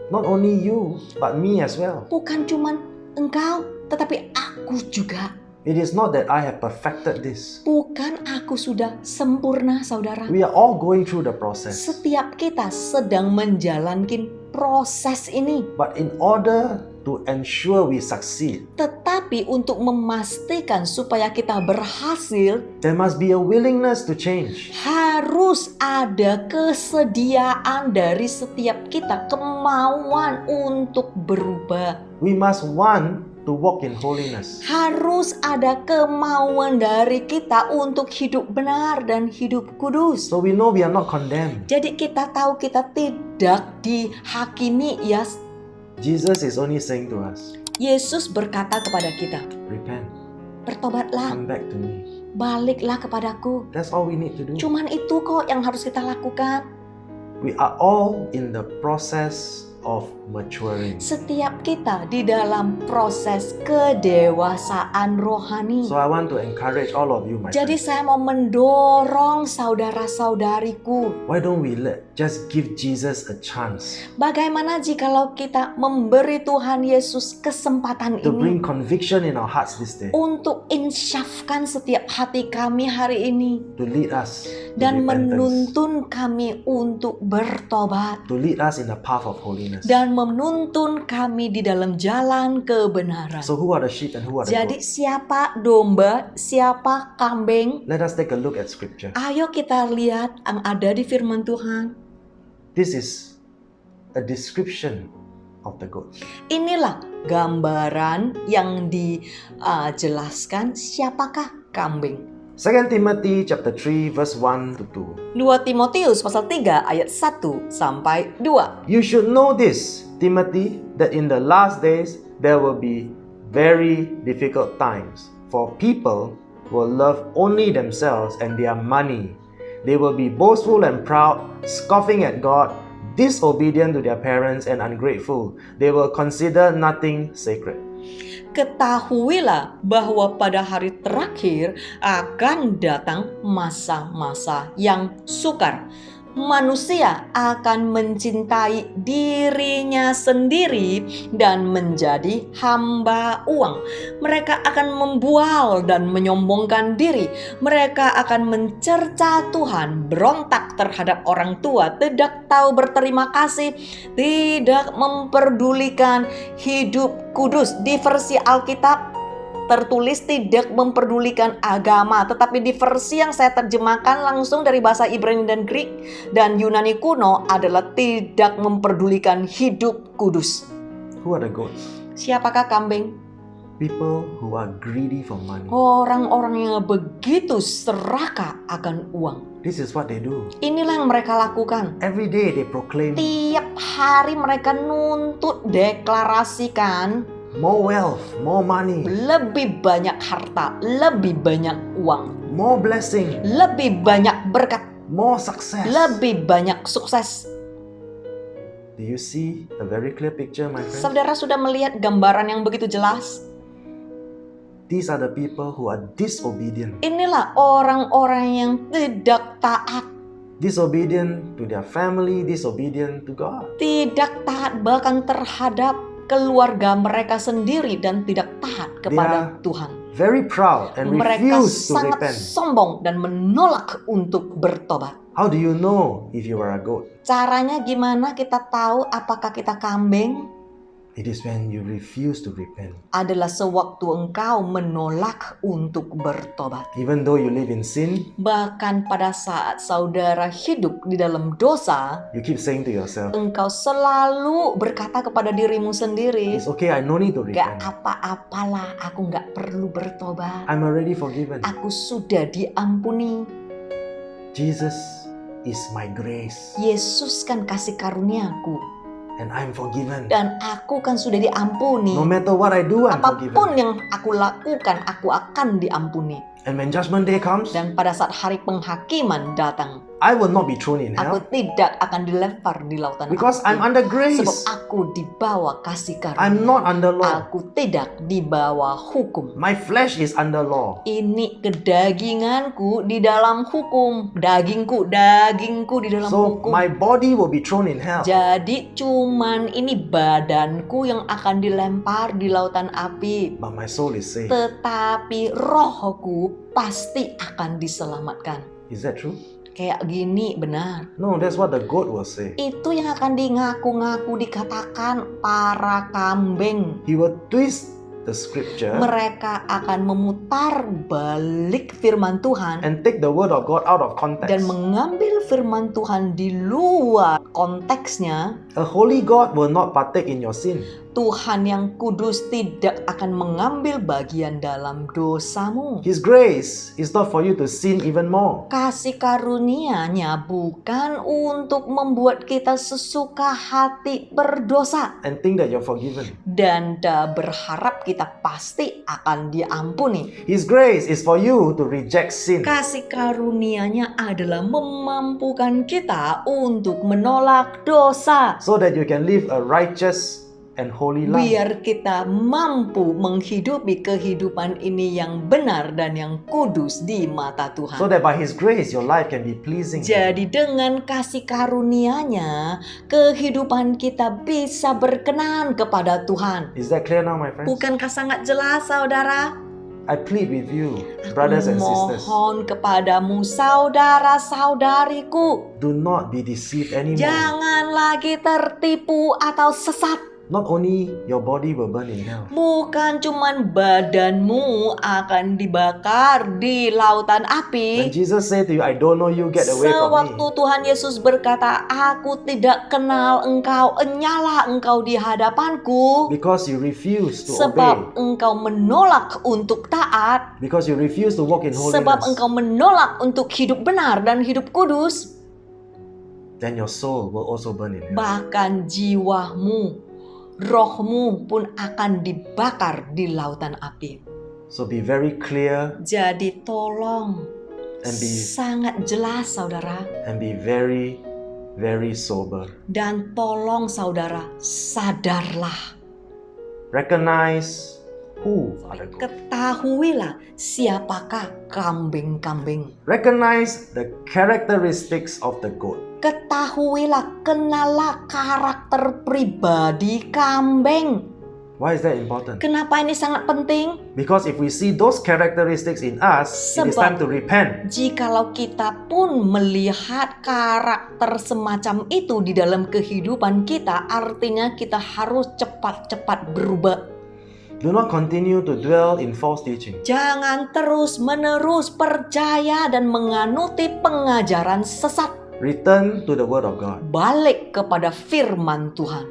Not only you, but me as well. Bukan cuman engkau, tetapi aku juga. It is not that I have perfected this. Bukan aku sudah sempurna, saudara. We are all going through the process. Setiap kita sedang menjalankan proses ini. But in order to ensure we succeed, Tetapi untuk memastikan supaya kita berhasil, there must be a willingness to change. harus ada kesediaan dari setiap kita, kemauan untuk berubah. We must want to walk in holiness. Harus ada kemauan dari kita untuk hidup benar dan hidup kudus. So we know we are not condemned. Jadi kita tahu kita tidak dihakimi, ya. Jesus is only saying to us, Yesus berkata kepada kita, repent, bertobatlah, come back to me. baliklah kepadaku. That's all we need to do. Cuman itu kok yang harus kita lakukan. We are all in the process of maturing. Setiap kita di dalam proses kedewasaan rohani. So I want to encourage all of you, my Jadi friends. saya mau mendorong saudara-saudariku. Why don't we just give Jesus a chance Bagaimana jikalau kita memberi Tuhan Yesus kesempatan to ini bring conviction in our hearts this day, untuk insyafkan setiap hati kami hari ini to lead us to dan repentance, menuntun kami untuk bertobat to lead us in the path of holiness. dan menuntun kami di dalam jalan kebenaran. So who are the sheep and who are the Jadi goats? siapa domba, siapa kambing? Let us take a look at scripture. Ayo kita lihat yang ada di firman Tuhan. This is a description of the goats. Inilah gambaran yang dijelaskan siapakah kambing. 2 Timothy chapter 3 verse 1 to 2. 2 Timotius pasal 3 ayat 1 sampai 2. You should know this, Timothy, that in the last days there will be very difficult times. For people will love only themselves and their money. They will be boastful and proud, scoffing at God, disobedient to their parents and ungrateful. They will consider nothing sacred. Ketahuilah bahwa pada hari terakhir akan datang masa-masa yang sukar. Manusia akan mencintai dirinya sendiri dan menjadi hamba uang. Mereka akan membual dan menyombongkan diri. Mereka akan mencerca Tuhan, berontak terhadap orang tua, tidak tahu berterima kasih, tidak memperdulikan hidup kudus. Di versi Alkitab tertulis tidak memperdulikan agama, tetapi di versi yang saya terjemahkan langsung dari bahasa Ibrani dan Greek dan Yunani kuno adalah tidak memperdulikan hidup kudus. Who are the goats? Siapakah kambing? People who are greedy for money. Orang-orang yang begitu serakah akan uang. This is what they do. Inilah yang mereka lakukan. Every day they proclaim Tiap hari mereka nuntut deklarasikan more wealth, more money, lebih banyak harta, lebih banyak uang, more blessing, lebih banyak berkat, more success. lebih banyak sukses. Do you see a very clear picture, my friend? Saudara sudah melihat gambaran yang begitu jelas? These are the people who are disobedient. Inilah orang-orang yang tidak taat, Disobedient to their family, disobedient to God. tidak taat bahkan terhadap keluarga mereka sendiri dan tidak taat kepada Tuhan. Very proud and Mereka refuse to sangat repent. sombong dan menolak untuk bertobat. How do you know if you are a goat? Caranya gimana kita tahu apakah kita kambing? It is when you refuse to repent. adalah sewaktu engkau menolak untuk bertobat. Even though you live in sin, Bahkan pada saat saudara hidup di dalam dosa, you keep saying to yourself, engkau selalu berkata kepada dirimu sendiri, it's okay, I no need to gak repent. apa-apalah, aku gak perlu bertobat. I'm already forgiven. Aku sudah diampuni. Jesus is my grace Yesus kan kasih karuniaku. and I'm forgiven. Dan aku kan sudah diampuni. No matter what I do, I'm Apapun forgiven. yang aku lakukan, aku akan diampuni. And when judgment day comes, Dan pada saat hari penghakiman datang, I will not be thrown in aku hell tidak akan dilempar di lautan because api. I'm under Sebab grace. aku dibawa kasih karunia. I'm not under law. Aku tidak dibawa hukum. My flesh is under law. Ini kedaginganku di dalam hukum. Dagingku di dalam So hukum. my body will be thrown in hell. Jadi cuman ini badanku yang akan dilempar di lautan api. But my soul is saved. Tetapi rohku pasti akan diselamatkan. Is that true? Kayak gini benar. No, that's what the goat will say. Itu yang akan dingaku-ngaku dikatakan para kambing. He will twist the scripture Mereka akan memutar balik firman Tuhan and take the word of God out of dan context. mengambil firman Tuhan di luar konteksnya. A holy God will not partake in your sin. Tuhan yang kudus tidak akan mengambil bagian dalam dosamu. His grace is not for you to sin even more. Kasih karunia-Nya bukan untuk membuat kita sesuka hati berdosa And think that you're forgiven. dan berharap kita pasti akan diampuni. His grace is for you to reject sin. Kasih karunia-Nya adalah memampukan kita untuk menolak dosa. So that you can live a righteous and holy life. Biar kita mampu menghidupi kehidupan ini yang benar dan yang kudus di mata So Tuhan. that by His grace your life can be pleasing to Him. Jadi dengan kasih karunia-Nya, kehidupan kita bisa berkenan kepada Tuhan. Is that clear now, my friends? Bukankah sangat jelas, saudara? I plead with you, brothers and sisters, Mohon kepadamu, saudara-saudariku, do not be deceived anymore. jangan lagi tertipu atau sesat. Not only your body will burn in hell, Bukan cuman badanmu akan dibakar di lautan when api. Jesus said to you, I don't know you, get away from Sewaktu me, Tuhan Yesus berkata, aku tidak kenal engkau, enyalah engkau di hadapanku. because you refuse to Sebab obey, engkau menolak untuk taat. because you refuse to walk in Sebab holiness, engkau menolak untuk hidup benar dan hidup kudus. then your soul will also burn in hell. Bahkan jiwamu, rohmu pun akan dibakar di lautan api. So be very clear Jadi tolong, and sangat jelas saudara. be very, very sober. Dan tolong saudara, sadarlah. Recognize who are the goats. Ketahuilah siapakah kambing-kambing. Recognize the characteristics of the goat. Ketahuilah, kenalah karakter pribadi kambing. Why is that important? Kenapa ini sangat penting? Because if we see those characteristics in us, it is time to repent. Jikalau kita pun melihat karakter semacam itu di dalam kehidupan kita, artinya kita harus cepat-cepat berubah. Do not continue to dwell in false teaching. Jangan terus-menerus percaya dan menganuti pengajaran sesat. Return to the word of God. Balik kepada firman Tuhan.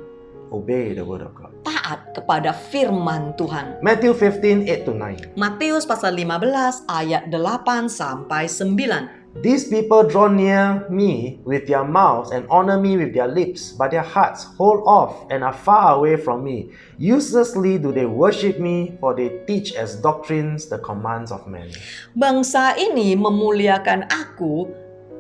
Obey the word of God. Taat kepada firman Tuhan. Matthew 15, 8-9. Matius pasal 15 ayat 8 sampai 9. These people draw near me with their mouths and honor me with their lips, but their hearts hold off and are far away from me. Uselessly do they worship me, for they teach as doctrines the commands of men. Bangsa ini memuliakan aku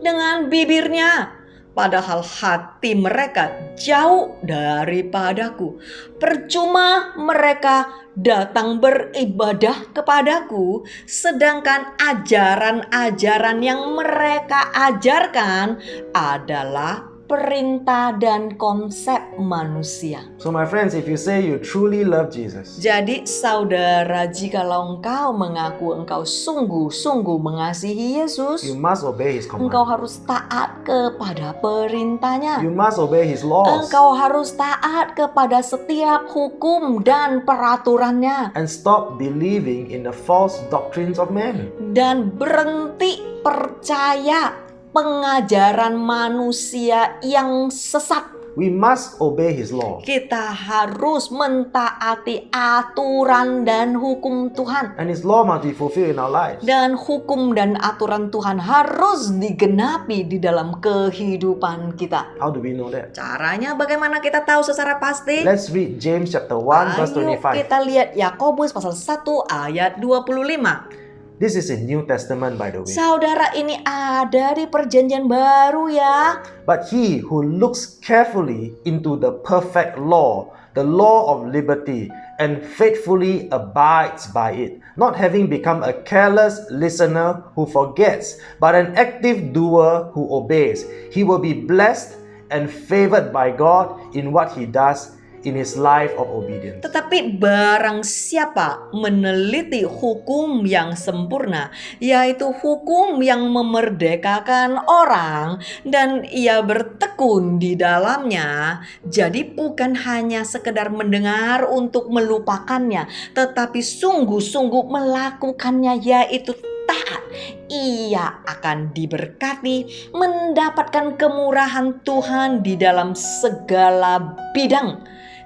dengan bibirnya, padahal hati mereka jauh daripadaku. Percuma mereka datang beribadah kepadaku, sedangkan ajaran-ajaran yang mereka ajarkan adalah perintah dan konsep manusia. So my friends, if you say you truly love Jesus, Jadi saudara, jikalau engkau mengaku engkau sungguh-sungguh mengasihi Yesus, you must obey His engkau command. harus taat kepada perintahnya. You must obey His laws Engkau harus taat kepada setiap hukum dan peraturannya. and stop believing in the false doctrines of men. Dan berhenti percaya pengajaran manusia yang sesat. We must obey His law. Kita harus mentaati aturan dan hukum Tuhan. And His law must be fulfilled in our lives. Dan hukum dan aturan Tuhan harus digenapi di dalam kehidupan kita. How do we know that? Caranya bagaimana kita tahu secara pasti? Let's read James chapter 1 verse Ayo 25. kita lihat Yakobus pasal 1 ayat 25. This is in New Testament, by the way. Saudara, ini ada di perjanjian baru ya. But he who looks carefully into the perfect law, the law of liberty, and faithfully abides by it, not having become a careless listener who forgets, but an active doer who obeys, he will be blessed and favored by God in what he does in his life of obedience. Tetapi barang siapa meneliti hukum yang sempurna, yaitu hukum yang memerdekakan orang, dan ia bertekun di dalamnya, jadi bukan hanya sekedar mendengar untuk melupakannya, tetapi sungguh-sungguh melakukannya, yaitu taat, ia akan diberkati, mendapatkan kemurahan Tuhan di dalam segala bidang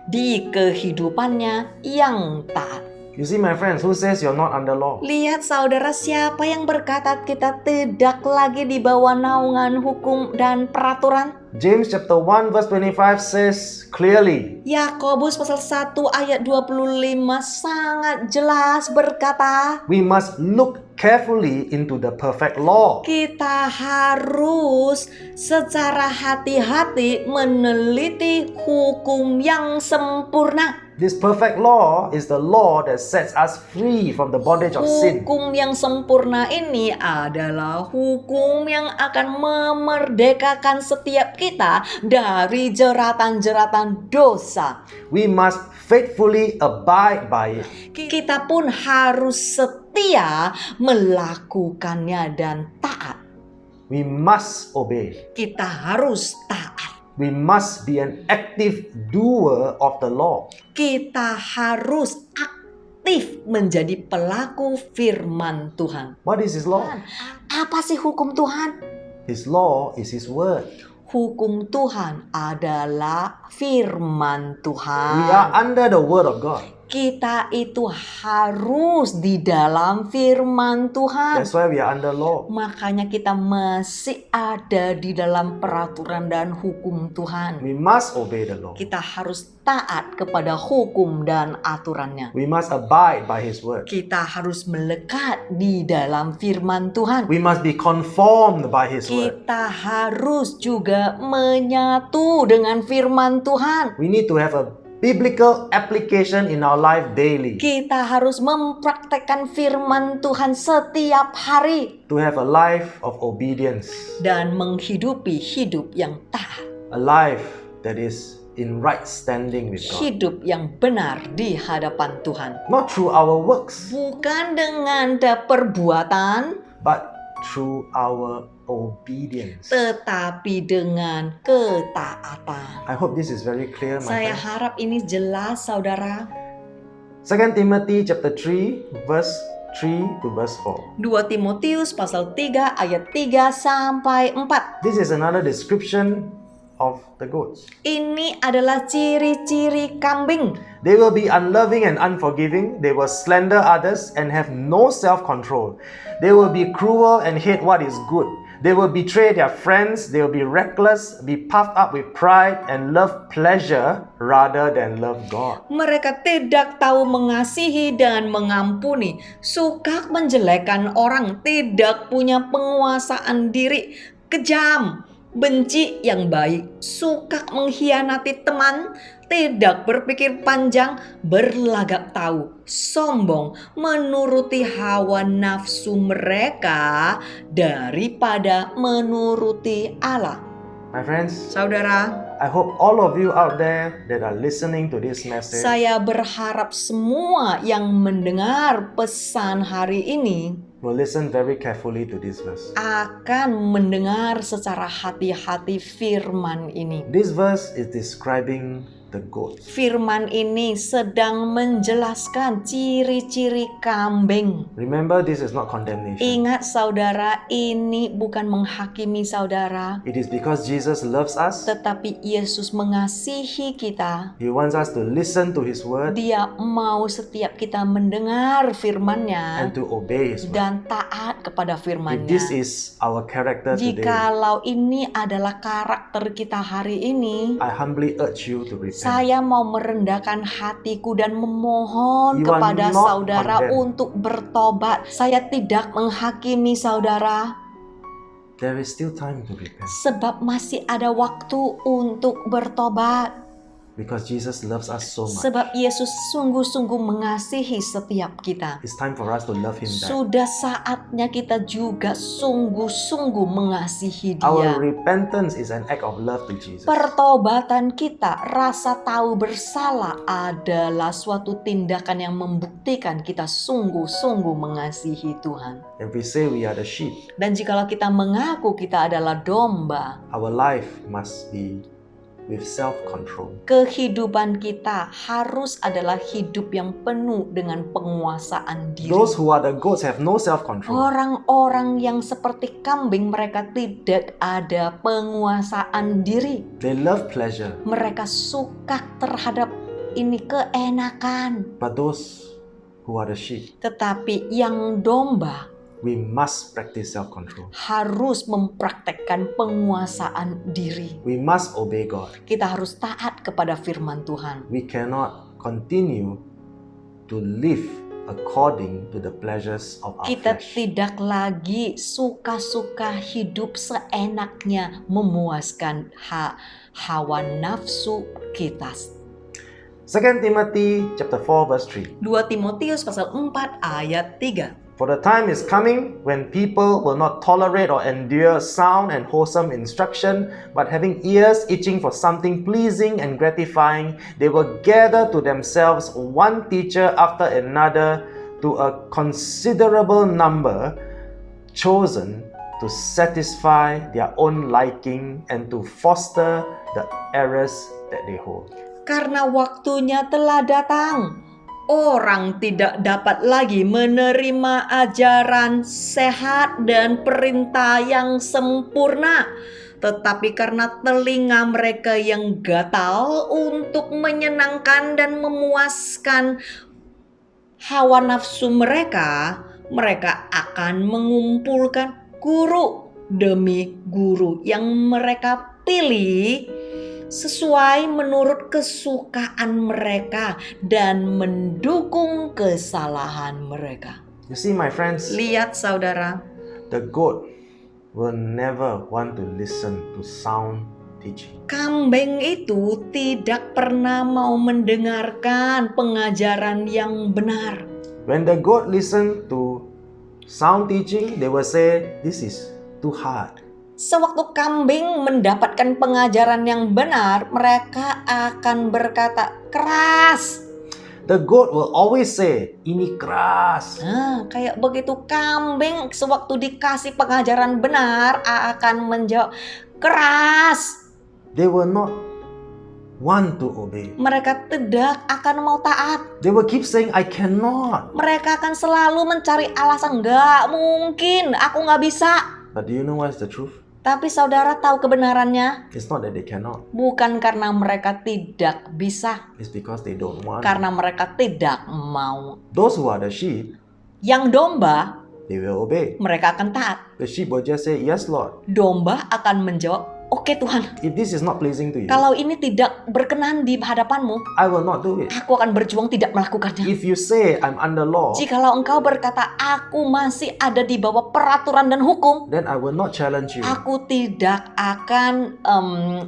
di kehidupannya yang taat. You see, my friends, who says you're not under law? Lihat saudara, siapa yang berkata kita tidak lagi di bawah naungan hukum dan peraturan? James chapter 1 verse 25 says clearly, Yakobus pasal 1 ayat 25 sangat jelas berkata, we must look carefully into the perfect law. kita harus secara hati-hati meneliti hukum yang sempurna. This perfect law is the law that sets us free from the bondage of sin. Hukum yang sempurna ini adalah hukum yang akan memerdekakan setiap kita dari jeratan-jeratan dosa. We must faithfully abide by it. Kita pun harus setia melakukannya dan taat. We must obey. Kita harus taat. We must be an active doer of the law. Kita harus aktif menjadi pelaku firman Tuhan. What is His law? Apa sih hukum Tuhan? His law is His word. Hukum Tuhan adalah firman Tuhan. We are under the word of God. Kita itu harus di dalam firman Tuhan. That's why we are under law. Makanya kita masih ada di dalam peraturan dan hukum Tuhan. We must obey the law. Kita harus taat kepada hukum dan aturannya. We must abide by His word. Kita harus melekat di dalam firman Tuhan. We must be conformed by His word. Kita harus juga menyatu dengan firman Tuhan. We need to have a biblical application in our life daily. Kita harus mempraktekkan firman Tuhan setiap hari To have a life of obedience. dan menghidupi hidup yang taat, A life that is in right standing with God. hidup yang benar di hadapan Tuhan. Not through our works, Bukan dengan perbuatan, but through our obedience. tetapi dengan ketaatan. I hope this is very clear, my Saya friends. harap ini jelas, saudara. 2 Timothy chapter 3 verse 3 to verse 4. 2 Timotius pasal 3 ayat 3 sampai 4. This is another description of the goats. Ini adalah ciri-ciri kambing. They will be unloving and unforgiving. They will slander others and have no self-control. They will be cruel and hate what is good. They will betray their friends. They will be reckless, be puffed up with pride, and love pleasure rather than love God. Mereka tidak tahu mengasihi dan mengampuni, suka menjelekkan orang, tidak punya penguasaan diri, kejam, benci yang baik, suka mengkhianati teman, tidak berpikir panjang, berlagak tahu, sombong, menuruti hawa nafsu mereka daripada menuruti Allah. My friends, Saudara, I hope all of you out there that are listening to this message saya berharap semua yang mendengar pesan hari ini will listen very carefully to this verse. akan mendengar secara hati-hati firman ini. This verse is describing the goat. Firman ini sedang menjelaskan ciri-ciri kambing. Remember, this is not condemnation. Ingat saudara, ini bukan menghakimi saudara, It is because Jesus loves us. tetapi Yesus mengasihi kita. He wants us to listen to His word Dia mau setiap kita mendengar firman-Nya and to obey His word. dan taat kepada If firman-Nya. this is our character today, Jikalau ini adalah karakter kita hari ini, I humbly urge you to repent. saya mau merendahkan hatiku dan memohon You are kepada not saudara condemned. untuk bertobat. Saya tidak menghakimi saudara, There is still time to repent sebab masih ada waktu untuk bertobat. because Jesus loves us so much. Sebab Yesus sungguh-sungguh mengasihi setiap kita. It's time for us to love Him back. Sudah saatnya kita juga sungguh-sungguh mengasihi Our Dia. repentance is an act of love to Jesus. Pertobatan kita, rasa tahu bersalah adalah suatu tindakan yang membuktikan kita sungguh-sungguh mengasihi Tuhan. If we say we are the sheep, Dan jikalau kita mengaku kita adalah domba, our life must be with self-control. kehidupan kita harus adalah hidup yang penuh dengan penguasaan diri. Those who are the goats have no self-control. Orang-orang yang seperti kambing, mereka tidak ada penguasaan diri. They love pleasure. Mereka suka terhadap ini keenakan. But those who are the sheep, Tetapi yang domba we must practice self-control. harus mempraktekkan penguasaan diri. We must obey God. Kita harus taat kepada firman Tuhan. We cannot continue to live according to the pleasures of our Kita flesh. tidak lagi suka-suka hidup seenaknya, memuaskan hawa nafsu kita. 2 Timothy chapter 4 verse 3. 2 Timotius pasal 4 ayat 3. For the time is coming when people will not tolerate or endure sound and wholesome instruction, but having ears itching for something pleasing and gratifying, they will gather to themselves one teacher after another, to a considerable number, chosen to satisfy their own liking and to foster the errors that they hold. Karena waktunya telah datang, orang tidak dapat lagi menerima ajaran sehat dan perintah yang sempurna. Tetapi karena telinga mereka yang gatal untuk menyenangkan dan memuaskan hawa nafsu mereka, mereka akan mengumpulkan guru demi guru yang mereka pilih sesuai menurut kesukaan mereka dan mendukung kesalahan mereka. You see, my friends, Lihat saudara, the goat will never want to listen to sound teaching. kambing itu tidak pernah mau mendengarkan pengajaran yang benar. When the goat listen to sound teaching, they will say, this is too hard. Sewaktu kambing mendapatkan pengajaran yang benar, mereka akan berkata, keras. The goat will always say, ini keras. Nah, kayak begitu kambing sewaktu dikasih pengajaran benar akan menjawab, keras. They will not want to obey. Mereka tidak akan mau taat. They will keep saying, I cannot. Mereka akan selalu mencari alasan, nggak mungkin, aku nggak bisa. But do you know what's the truth? Tapi saudara tahu kebenarannya? It's not that they cannot. Bukan karena mereka tidak bisa, It's because they don't want. karena mereka tidak mau. Those who are the sheep, Yang domba, they will obey. mereka akan taat. The sheep will just say, yes, Lord. Domba akan menjawab, oke Tuhan, If this is not pleasing to you, kalau ini tidak berkenan di hadapanmu, I will not do it. aku akan berjuang tidak melakukannya. If you say I'm under law, Jikalau engkau berkata, aku masih ada di bawah peraturan dan hukum, then I will not challenge you. aku tidak akan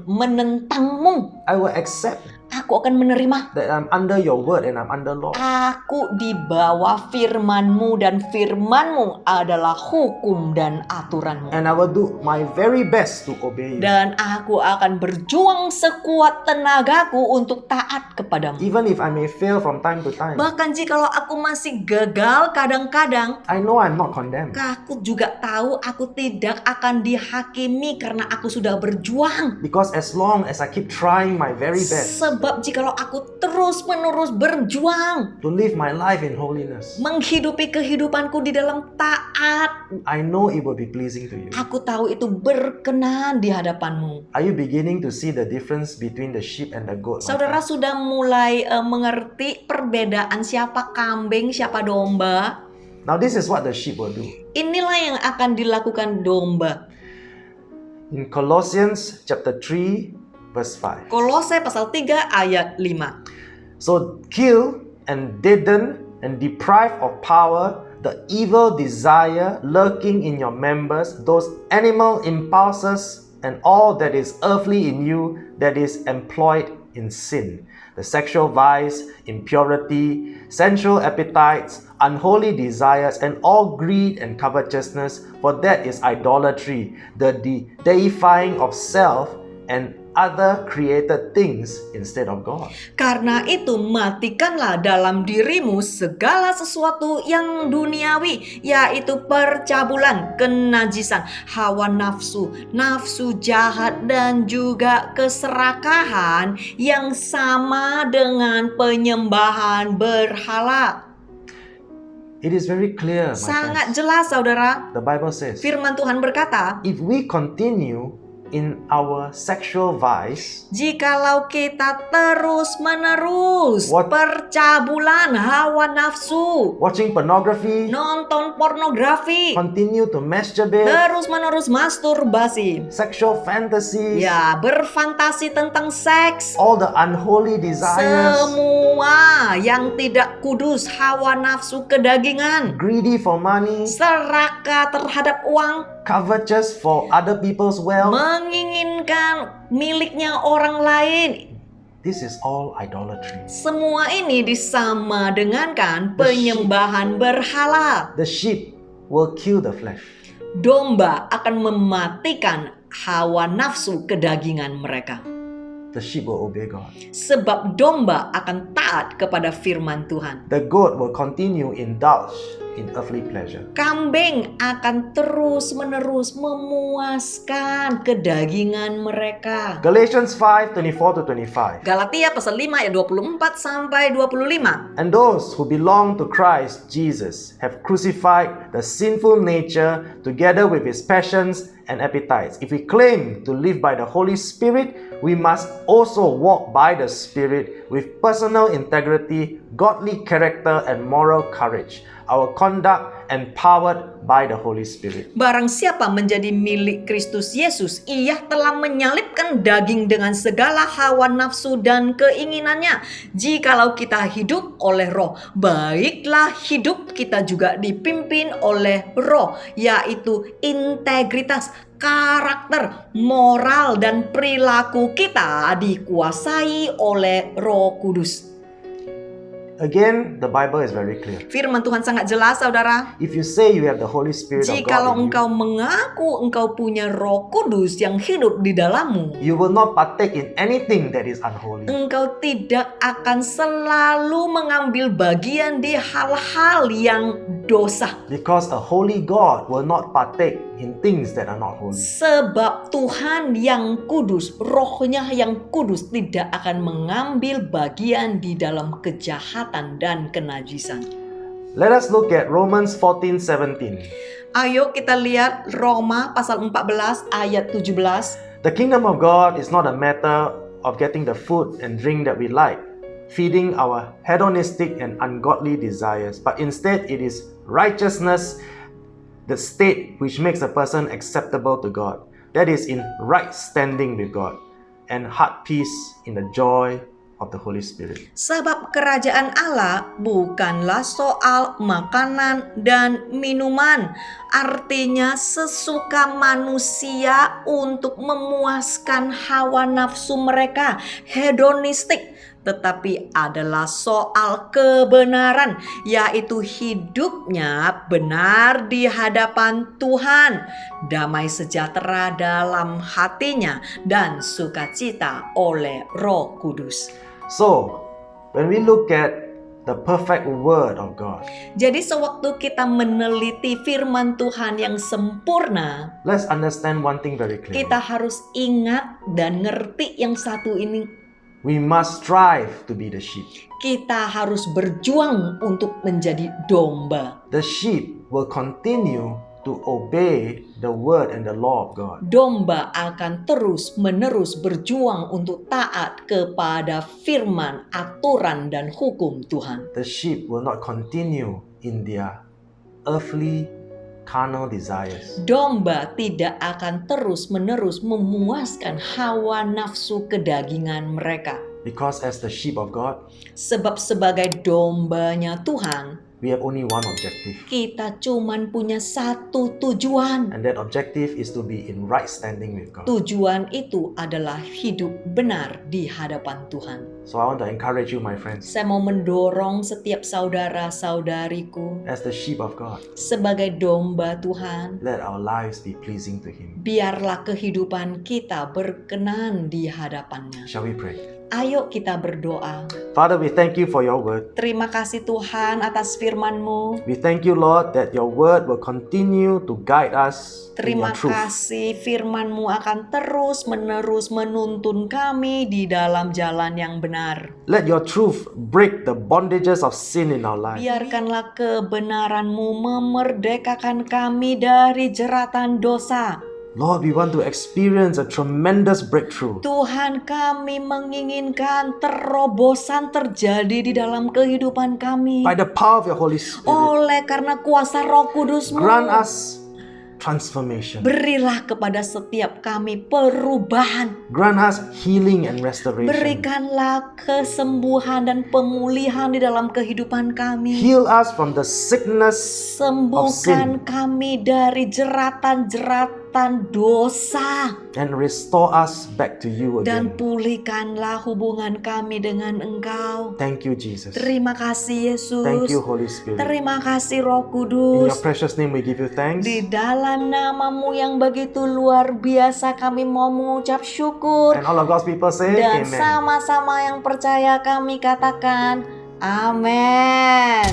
menentangmu. I will accept. aku akan menerima. that I'm under your word and I'm under law. Aku di bawah firman-Mu dan firman-Mu adalah hukum dan aturan-Mu. And I will do my very best to obey you. Dan aku akan berjuang sekuat tenagaku untuk taat kepadamu. Even if I may fail from time to time, Bahkan jikalau aku masih gagal kadang-kadang, I know I'm not condemned. aku juga tahu aku tidak akan dihakimi karena aku sudah berjuang. Because as long as I keep trying my very best Sebab jikalau aku terus-menerus berjuang to live my life in holiness, menghidupi kehidupanku di dalam taat, I know it will be pleasing to you. aku tahu itu berkenan di hadapan-Mu. Are you beginning to see the difference between the sheep and the goat? my Saudara friend? sudah mulai mengerti perbedaan siapa kambing, siapa domba. Now this is what the sheep will do. Inilah yang akan dilakukan domba. In Colossians chapter 3 verse 5. Kolose pasal 3 ayat 5. So kill and deaden and deprive of power the evil desire lurking in your members, those animal impulses and all that is earthly in you that is employed in sin. The sexual vice, impurity, sensual appetites, unholy desires, and all greed and covetousness, for that is idolatry, the deifying of self and other created things instead of God. Karena itu matikanlah dalam dirimu segala sesuatu yang duniawi, yaitu percabulan, kenajisan, hawa nafsu, nafsu jahat, dan juga keserakahan yang sama dengan penyembahan berhala. It is very clear, my Sangat friends. jelas, saudara. The Bible says, Firman Tuhan berkata, if we continue in our sexual vice, jikalau kita terus-menerus What? percabulan hawa nafsu, watching pornography, nonton pornografi, continue to masturbate, terus-menerus masturbasi, sexual fantasies, ya berfantasi tentang seks, all the unholy desires, semua yang tidak kudus, hawa nafsu kedagingan, greedy for money, serakah terhadap uang, covetous for other people's wealth. menginginkan miliknya orang lain. This is all idolatry. Semua ini disama dengankan penyembahan berhala. The sheep will kill the flesh. Domba akan mematikan hawa nafsu kedagingan mereka. The sheep will obey God. Sebab domba akan taat kepada firman Tuhan. The goat will continue indulge in earthly pleasure. Kambing akan terus-menerus memuaskan kedagingan mereka. Galatians 5:24 to 25. Galatia pasal 5 ayat 24 sampai 25. And those who belong to Christ Jesus have crucified the sinful nature together with its passions and appetites. If we claim to live by the Holy Spirit, we must also walk by the Spirit with personal integrity, godly character, and moral courage. Our conduct empowered by the Holy Spirit. Barang siapa menjadi milik Kristus Yesus, ia telah menyalibkan daging dengan segala hawa nafsu dan keinginannya. Jikalau kita hidup oleh roh, baiklah hidup kita juga dipimpin oleh roh, yaitu integritas, karakter, moral, dan perilaku kita dikuasai oleh Roh Kudus. Again, the Bible is very clear. Firman Tuhan sangat jelas, saudara. If you say you have the Holy Spirit of Jikalau God in you, engkau mengaku engkau punya Roh Kudus yang hidup di dalammu, you will not partake in anything that is unholy. engkau tidak akan selalu mengambil bagian di hal-hal yang dosa. Because a holy God will not partake in things that are not holy. Sebab Tuhan yang kudus, rohnya yang kudus tidak akan mengambil bagian di dalam kejahatan dan kenajisan. Let us look at Romans 14:17. Ayo kita lihat Roma pasal 14 ayat 17. The kingdom of God is not a matter of getting the food and drink that we like, feeding our hedonistic and ungodly desires, but instead it is righteousness, the state which makes a person acceptable to God, that is in right standing with God, and heart peace in the joy of the Holy Spirit. Sebab kerajaan Allah bukanlah soal makanan dan minuman. Artinya sesuka manusia untuk memuaskan hawa nafsu mereka, hedonistik, tetapi adalah soal kebenaran, yaitu hidupnya benar di hadapan Tuhan, damai sejahtera dalam hatinya, dan sukacita oleh Roh Kudus. So, when we look at the perfect word of God, Jadi sewaktu kita meneliti firman Tuhan yang sempurna, let's understand one thing very clearly. kita harus ingat dan ngerti yang satu ini. We must strive to be the sheep. Kita harus berjuang untuk menjadi domba. The sheep will continue to obey the word and the law of God. Domba akan terus-menerus berjuang untuk taat kepada firman, aturan, dan hukum Tuhan. The sheep will not continue in their earthly carnal desires. Domba tidak akan terus-menerus memuaskan hawa nafsu kedagingan mereka. Because as the sheep of God, Sebab sebagai dombanya Tuhan, we have only one objective. kita cuman punya satu tujuan. And that objective is to be in right standing with God. Tujuan itu adalah hidup benar di hadapan Tuhan. So I want to encourage you, my friends, Saya mau mendorong setiap saudara-saudariku as the sheep of God, sebagai domba Tuhan. let our lives be pleasing to Him. Biarlah kehidupan kita berkenan di hadapannya. Shall we pray? Ayo kita berdoa. Father, we thank you for your word. Terima kasih Tuhan atas firman-Mu. We thank you, Lord, that your word will continue to guide us in Terima your truth. kasih firman-Mu akan terus-menerus menuntun kami di dalam jalan yang benar. Let your truth break the bondages of sin in our lives. Biarkanlah kebenaran-Mu memerdekakan kami dari jeratan dosa. Lord, we want to experience a tremendous breakthrough Tuhan, kami menginginkan terobosan terjadi di dalam kehidupan kami. by the power of your Holy Spirit. Oleh karena kuasa Roh Kudus-Mu, Grant us transformation. berilah kepada setiap kami perubahan. Grant us healing and restoration. Berikanlah kesembuhan dan pemulihan di dalam kehidupan kami. Heal us from the sickness Sembuhkan kami dari jeratan-jeratan dosa. and restore us back to you Dan again. pulihkanlah hubungan kami dengan Engkau. Thank you, Jesus. Terima kasih Yesus. Thank you, Holy Spirit. Terima kasih Roh In Kudus. your precious name we give you thanks. Di dalam nama-Mu yang begitu luar biasa kami mau mengucap syukur. And all of God's people say, Dan Amen. sama-sama yang percaya kami katakan, Amin.